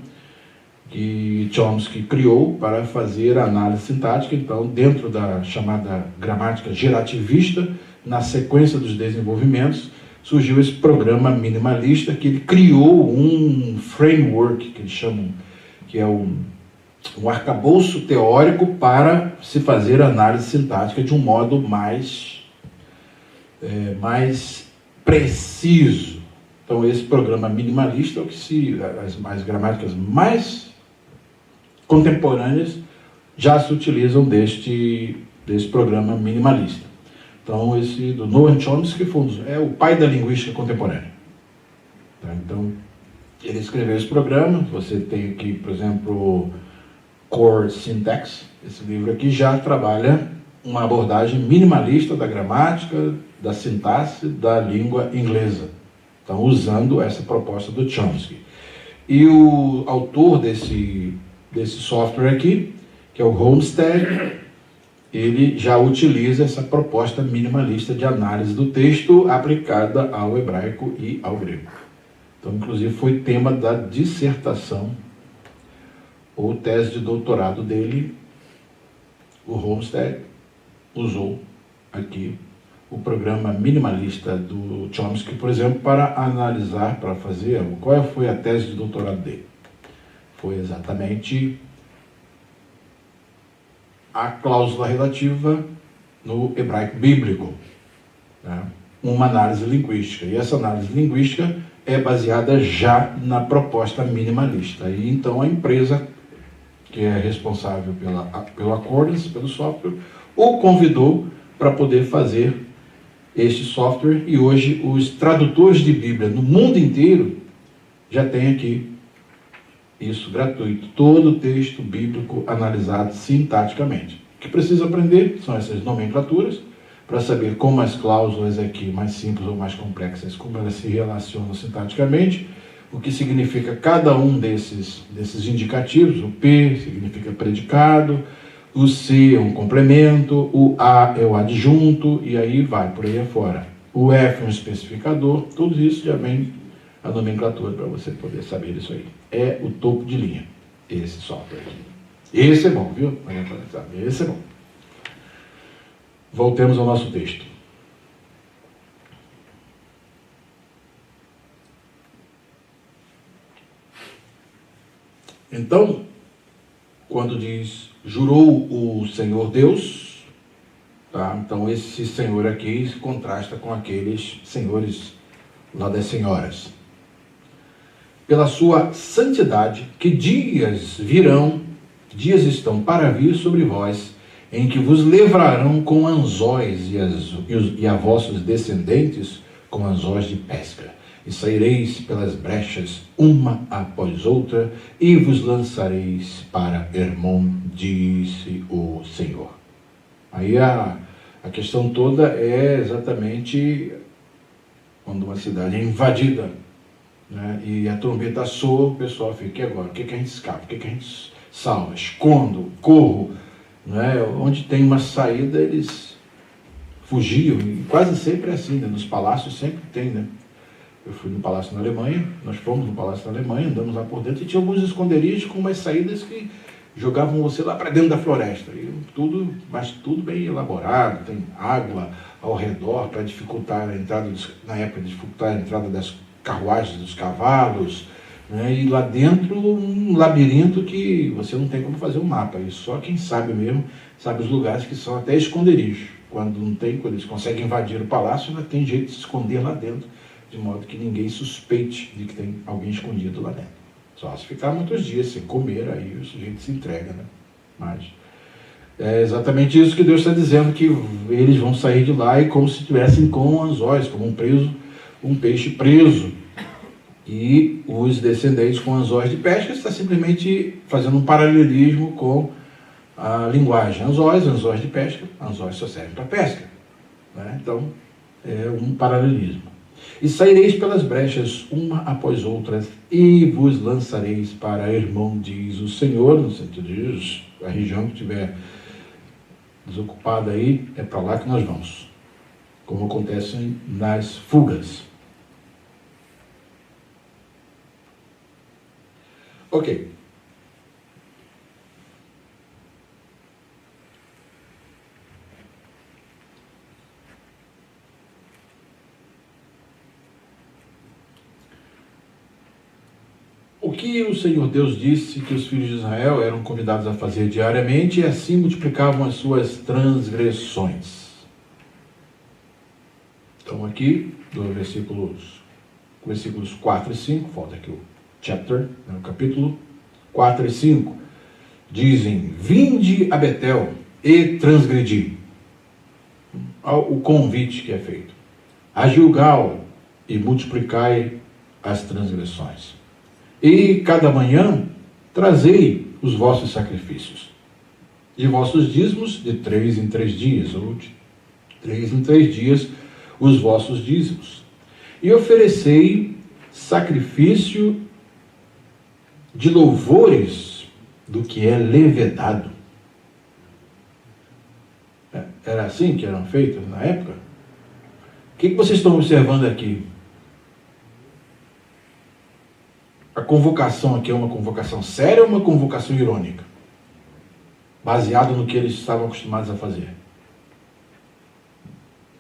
que Chomsky criou para fazer análise sintática. Então, dentro da chamada gramática gerativista, na sequência dos desenvolvimentos, surgiu esse programa minimalista que ele criou um framework, que eles chamam, que é um arcabouço teórico para se fazer análise sintática de um modo mais preciso. Então, esse programa minimalista é o que as gramáticas mais contemporâneas já se utilizam desse programa minimalista. Então, esse do Noam Chomsky é o pai da linguística contemporânea. Tá? Então, ele escreveu esse programa. Você tem aqui, por exemplo, Core Syntax. Esse livro aqui já trabalha uma abordagem minimalista da gramática, da sintaxe da língua inglesa. Então, usando essa proposta do Chomsky. E o autor desse software aqui, que é o Homestead, ele já utiliza essa proposta minimalista de análise do texto aplicada ao hebraico e ao grego. Então, inclusive, foi tema da dissertação ou tese de doutorado dele. O Homestead usou aqui o programa minimalista do Chomsky, por exemplo, para analisar, para fazer, qual foi a tese de doutorado dele. Foi exatamente a cláusula relativa no hebraico bíblico, né? Uma análise linguística. E essa análise linguística é baseada já na proposta minimalista. E então a empresa que é responsável pelo Accordance, pelo software, o convidou para poder fazer este software. E hoje os tradutores de Bíblia no mundo inteiro já têm aqui isso gratuito, todo o texto bíblico analisado sintaticamente. O que precisa aprender são essas nomenclaturas, para saber como as cláusulas aqui, mais simples ou mais complexas, como elas se relacionam sintaticamente, o que significa cada um desses indicativos. O P significa predicado, o C é um complemento, o A é o adjunto, e aí vai, por aí afora. O F é um especificador, tudo isso já vem a nomenclatura para você poder saber isso aí. É o topo de linha, esse software aqui. Esse é bom, viu? Esse é bom. Voltemos ao nosso texto. Então, quando diz, jurou o Senhor Deus, tá? Então esse Senhor aqui se contrasta com aqueles senhores lá das senhoras. Pela sua santidade, que dias virão, dias estão para vir sobre vós, em que vos livrarão com anzóis e a vossos descendentes com anzóis de pesca. E saireis pelas brechas uma após outra, e vos lançareis para Hermon, disse o Senhor. Aí a questão toda é exatamente quando uma cidade é invadida, né, e a trombeta soa, o pessoal fica, e agora? O que a gente escapa? O que a gente salva? Escondo? Corro? Né? Onde tem uma saída, eles fugiam, e quase sempre é assim, né? Nos palácios sempre tem, né? Eu fui no palácio na Alemanha, nós fomos no palácio na Alemanha, andamos lá por dentro, e tinha alguns esconderijos com umas saídas que jogavam você lá para dentro da floresta, mas tudo bem elaborado, tem água ao redor para dificultar a entrada, na época, dificultar a entrada das carruagens dos cavalos, né? E lá dentro um labirinto que você não tem como fazer um mapa, e só quem sabe mesmo, sabe os lugares que são até esconderijos. Quando eles conseguem invadir o palácio, ainda tem jeito de se esconder lá dentro, de modo que ninguém suspeite de que tem alguém escondido lá dentro. Só se ficar muitos dias sem comer, aí o sujeito se entrega, né? Mas é exatamente isso que Deus está dizendo, que eles vão sair de lá e como se estivessem com anzóis, como um peixe preso. E os descendentes com anzóis de pesca está simplesmente fazendo um paralelismo com a linguagem. Anzóis de pesca, anzóis só servem para pesca, né? Então, é um paralelismo. E saireis pelas brechas, uma após outra, e vos lançareis para Hermon, diz o Senhor, no sentido de a região que estiver desocupada aí, é para lá que nós vamos. Como acontece nas fugas. Ok. O que o Senhor Deus disse que os filhos de Israel eram convidados a fazer diariamente e assim multiplicavam as suas transgressões. Então aqui, dos versículos 4 e 5, falta aqui o chapter, no capítulo 4 e 5, dizem: vinde a Betel e transgredi. O convite que é feito. A Gilgal e multiplicai as transgressões. E cada manhã trazei os vossos sacrifícios e vossos dízimos de 3 em 3 dias, ou de 3 em 3 dias os vossos dízimos. E oferecei sacrifício de louvores do que é levedado. Era assim que eram feitos na época? O que vocês estão observando aqui? A convocação aqui é uma convocação séria ou uma convocação irônica? Baseado no que eles estavam acostumados a fazer.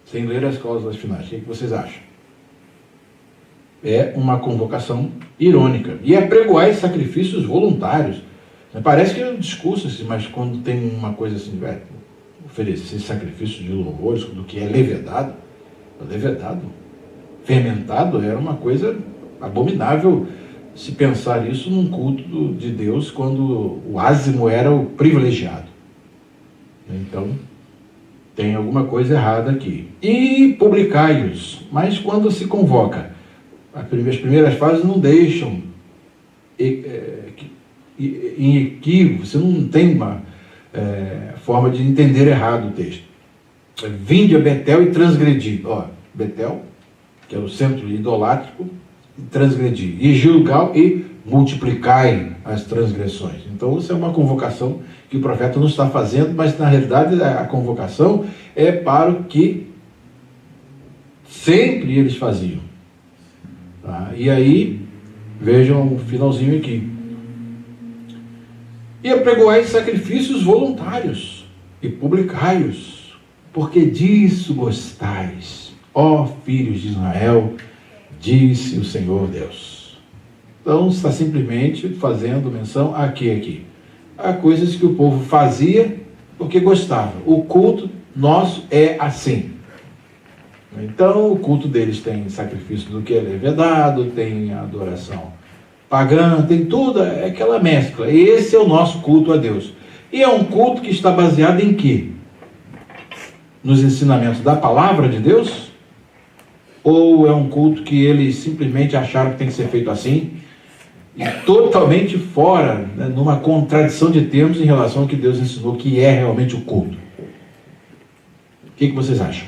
Sem ler as cláusulas finais. O que vocês acham? É uma convocação irônica. E apregoai sacrifícios voluntários. Parece que é um discurso assim, mas quando tem uma coisa assim, oferecer sacrifício de louvores do que é levedado, fermentado, era uma coisa abominável se pensar isso num culto de Deus quando o ázimo era o privilegiado. Então, tem alguma coisa errada aqui. E publicai-os, mas quando se convoca, as primeiras fases não deixam em equívoco, você não tem uma forma de entender errado o texto. Vinde a Betel e transgredi. Betel, que é o centro idolátrico, transgredir. E Gilgal e multiplicai as transgressões. Então, isso é uma convocação que o profeta não está fazendo, mas na realidade a convocação é para o que sempre eles faziam. Tá? E aí, vejam o finalzinho aqui. E apregoai sacrifícios voluntários e publicai-os, porque disso gostais, ó filhos de Israel, disse o Senhor Deus. Então está simplesmente fazendo menção aqui. Há coisas que o povo fazia porque gostava. O culto nosso é assim. Então o culto deles tem sacrifício do que é levedado, tem adoração pagã, tem tudo, é aquela mescla. E esse é o nosso culto a Deus. E é um culto que está baseado em quê? Nos ensinamentos da palavra de Deus? Ou é um culto que eles simplesmente acharam que tem que ser feito assim, e totalmente fora, numa contradição de termos em relação ao que Deus ensinou que é realmente o culto? O que vocês acham?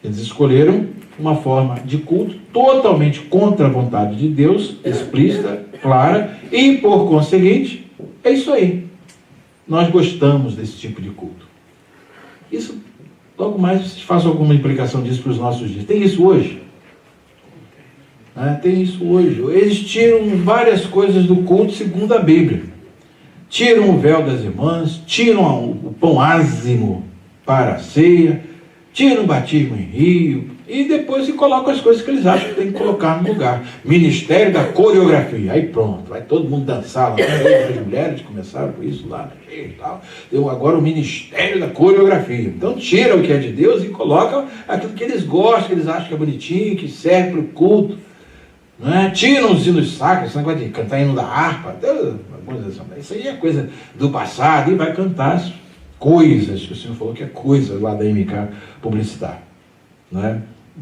Eles escolheram uma forma de culto totalmente contra a vontade de Deus, explícita, clara, e por conseguinte, é isso aí. Nós gostamos desse tipo de culto. Isso, logo mais, vocês façam alguma implicação disso para os nossos dias. Tem isso hoje? Tem isso hoje. Eles tiram várias coisas do culto segundo a Bíblia. Tiram o véu das irmãs, tiram o pão ázimo para a ceia, tiram o batismo em rio, e depois se colocam as coisas que eles acham que tem que colocar no lugar. Ministério da coreografia. Aí pronto, vai todo mundo dançar lá. As mulheres começaram com isso lá na igreja e tal. Deu agora o ministério da coreografia. Então tira o que é de Deus e coloca aquilo que eles gostam, que eles acham que é bonitinho, que serve para o culto. Tiram os hinos sacros, esse negócio de cantar hino da harpa. Isso aí é coisa do passado, e vai cantar as coisas que o senhor falou que é coisa lá da MK Publicitar.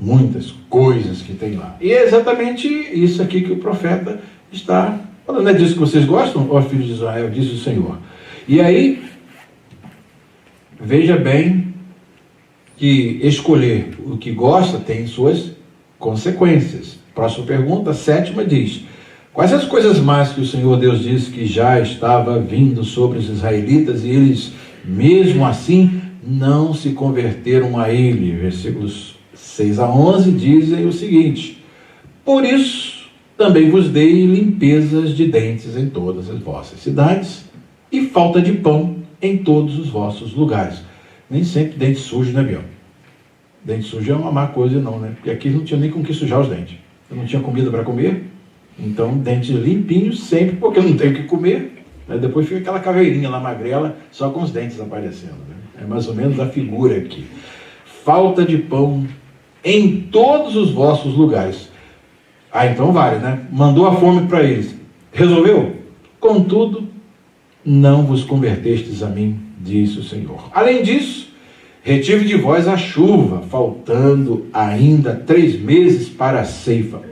Muitas coisas que tem lá. E é exatamente isso aqui que o profeta está falando. Não é disso que vocês gostam, ó filhos de Israel, diz o Senhor. E aí, veja bem que escolher o que gosta tem suas consequências. Próxima pergunta, 7ª, diz: quais as coisas más que o Senhor Deus disse que já estava vindo sobre os israelitas e eles, mesmo assim, não se converteram a ele? Versículos 6 a 11 dizem o seguinte: por isso também vos dei limpezas de dentes em todas as vossas cidades e falta de pão em todos os vossos lugares. Nem sempre dente sujo, né, Biel? Dente sujo é uma má coisa não, né? Porque aqui não tinha nem com que sujar os dentes. Eu não tinha comida para comer, então dentes limpinhos sempre, porque eu não tenho o que comer. Né? Depois fica aquela caveirinha lá magrela, só com os dentes aparecendo. Né? É mais ou menos a figura aqui. Falta de pão em todos os vossos lugares. Ah, então vale, né? Mandou a fome para eles. Resolveu? Contudo, não vos convertestes a mim, disse o Senhor. Além disso, retive de vós a chuva, faltando ainda 3 meses para a ceifa.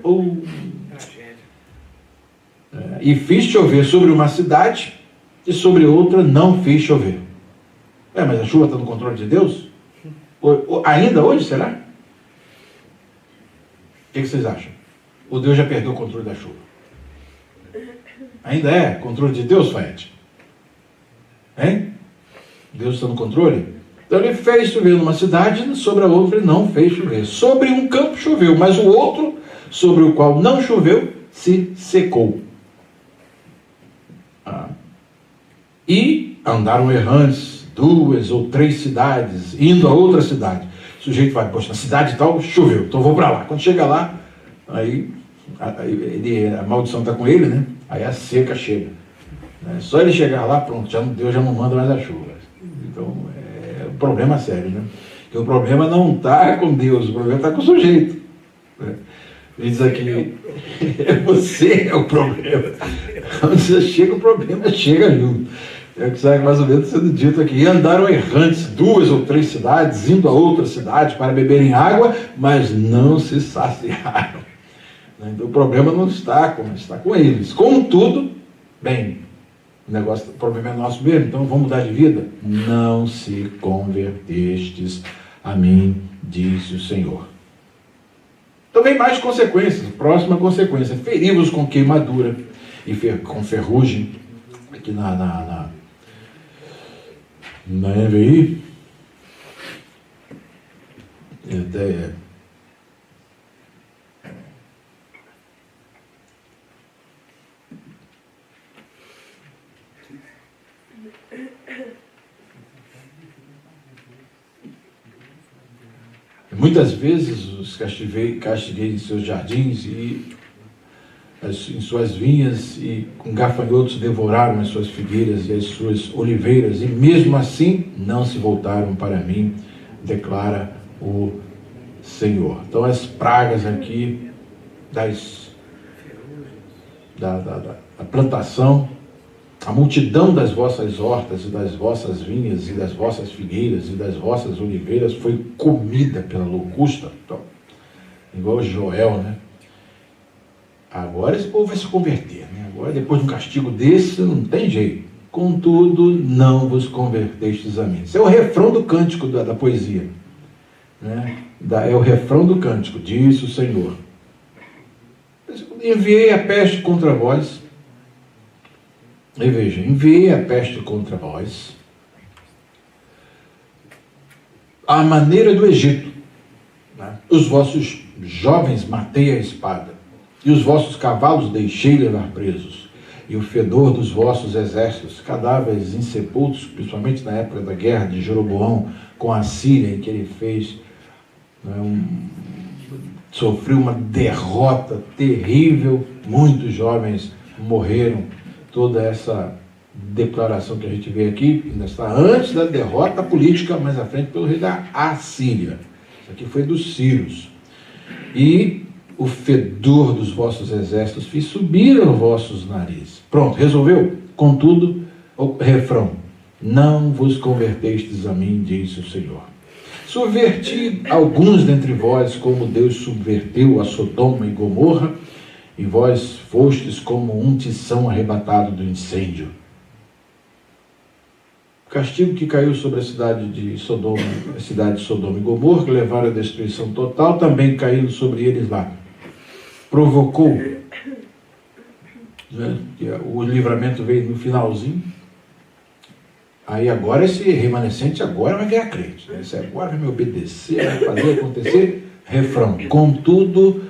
E fiz chover sobre uma cidade e sobre outra não fiz chover. Mas a chuva está no controle de Deus? Ainda hoje, será? O que vocês acham? Ou Deus já perdeu o controle da chuva? Ainda é controle de Deus, Faete? Hein? Deus está no controle? Então ele fez chover numa cidade, sobre a outra ele não fez chover. Sobre um campo choveu, mas o outro, sobre o qual não choveu, se secou. E andaram errantes 2 ou 3 cidades, indo a outra cidade. O sujeito vai, poxa, na cidade tal choveu, então vou para lá. Quando chega lá, aí a maldição está com ele, né? Aí a seca chega. Só ele chegar lá, pronto, Deus já não manda mais a chuva. Então é um problema sério, né? Porque o problema não está com Deus, o problema está com o sujeito. Diz aqui, você é o problema. Quando você chega, o problema chega junto. É o que sai mais ou menos sendo dito aqui. E andaram errantes 2 ou 3 cidades, indo a outra cidade para beberem água, mas não se saciaram. Então o problema não está com eles. Contudo, bem, o problema é nosso mesmo, então vamos mudar de vida? Não se convertestes a mim, disse o Senhor. Então vem mais consequências. Próxima consequência: feri-vos com queimadura e com ferrugem. Aqui na NVI, até muitas vezes os castiguei em seus jardins e em suas vinhas, e com gafanhotos devoraram as suas figueiras e as suas oliveiras, e mesmo assim não se voltaram para mim, declara o Senhor. Então as pragas aqui da plantação, a multidão das vossas hortas e das vossas vinhas e das vossas figueiras e das vossas oliveiras foi comida pela locusta. Então, igual Joel, né? Agora esse povo vai se converter, né? Agora, depois de um castigo desse, não tem jeito. Contudo, não vos convertestes a mim. Isso é o refrão do cântico da poesia, né? É o refrão do cântico, disse o Senhor. Enviei a peste contra vós. E veja, enviei a peste contra vós, à maneira do Egito, né? Os vossos jovens matei a espada, e os vossos cavalos deixei levar presos, e o fedor dos vossos exércitos, cadáveres insepultos, principalmente na época da guerra de Jeroboão com a Síria, em que ele fez, né, sofreu uma derrota terrível, muitos jovens morreram. Toda essa declaração que a gente vê aqui ainda está antes da derrota política, mais à frente, pelo rei da Assíria. Isso aqui foi dos sírios. E o fedor dos vossos exércitos fiz subir aos vossos narizes. Pronto, resolveu? Contudo, o refrão: não vos convertestes a mim, disse o Senhor. Subverti alguns dentre vós, como Deus subverteu a Sodoma e Gomorra, e vós fostes como um tição arrebatado do incêndio. O castigo que caiu sobre a cidade de Sodoma e Gomorra, que levaram à destruição total, também caiu sobre eles lá. Provocou, né? O livramento veio no finalzinho. Aí agora esse remanescente agora vai virar crente. Esse agora vai me obedecer, vai fazer acontecer. Refrão: contudo,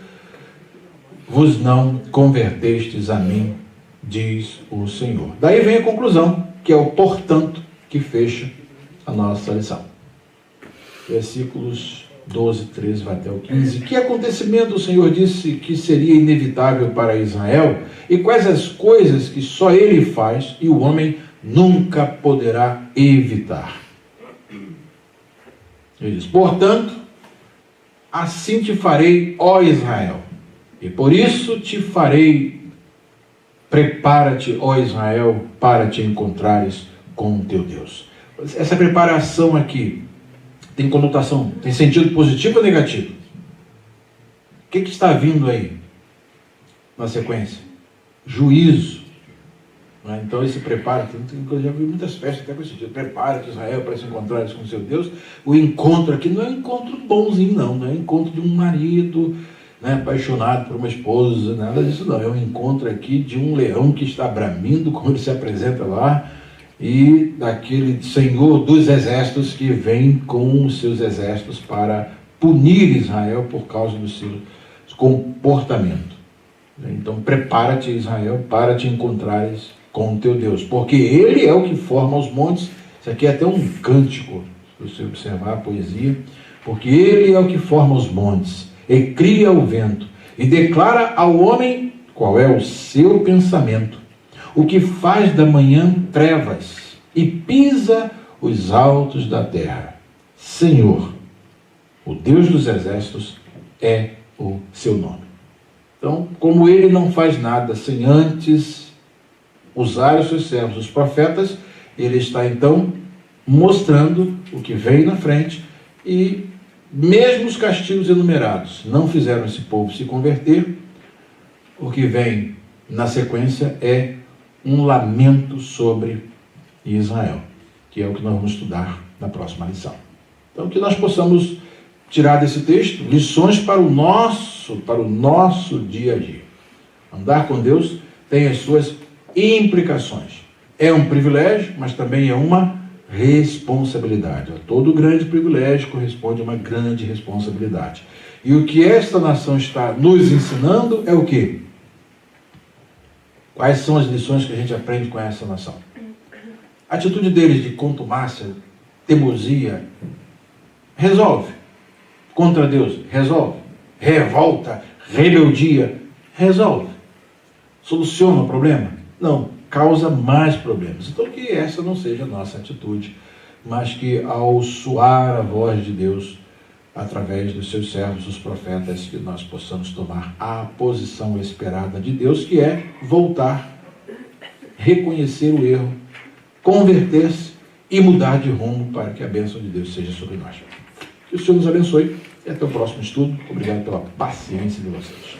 vos não convertestes a mim, diz o Senhor. Daí vem a conclusão, que é o portanto que fecha a nossa lição. Versículos 12, 13 vai até o 15. Que acontecimento o Senhor disse que seria inevitável para Israel, e quais as coisas que só ele faz e o homem nunca poderá evitar. Ele diz: portanto, assim te farei, ó Israel, e por isso te farei. Prepara-te, ó Israel, para te encontrares com o teu Deus. Essa preparação aqui tem conotação, tem sentido positivo ou negativo? O que está vindo aí na sequência? Juízo. Então esse preparo, eu já vi muitas festas até com esse sentido: prepara-te, Israel, para se encontrares com o seu Deus. O encontro aqui não é um encontro bonzinho, não é um encontro de um marido, né, apaixonado por uma esposa, nada disso não. É um encontro aqui de um leão que está bramindo, como ele se apresenta lá, e daquele Senhor dos exércitos que vem com os seus exércitos para punir Israel por causa do seu comportamento. Então prepara-te, Israel, para te encontrares com o teu Deus, porque ele é o que forma os montes. Isso aqui é até um cântico, se você observar a poesia. Porque ele é o que forma os montes e cria o vento, e declara ao homem qual é o seu pensamento, o que faz da manhã trevas e pisa os altos da terra. Senhor, o Deus dos exércitos, é o seu nome. Então, como ele não faz nada sem antes usar os seus servos, os profetas, ele está então mostrando o que vem na frente, e mesmo os castigos enumerados não fizeram esse povo se converter. O que vem na sequência é um lamento sobre Israel, que é o que nós vamos estudar na próxima lição. Então, que nós possamos tirar desse texto lições para o nosso dia a dia. Andar com Deus tem as suas implicações. É um privilégio, mas também é uma responsabilidade. A todo grande privilégio corresponde a uma grande responsabilidade. E o que esta nação está nos ensinando é o quê? Quais são as lições que a gente aprende com essa nação? A atitude deles de contumácia, teimosia, resolve. Contra Deus, resolve. Revolta, rebeldia, resolve. Soluciona o problema? Não, causa mais problemas. Então que essa não seja a nossa atitude, mas que ao soar a voz de Deus, através dos seus servos, os profetas, que nós possamos tomar a posição esperada de Deus, que é voltar, reconhecer o erro, converter-se e mudar de rumo para que a bênção de Deus seja sobre nós. Que o Senhor nos abençoe e até o próximo estudo. Obrigado pela paciência de vocês.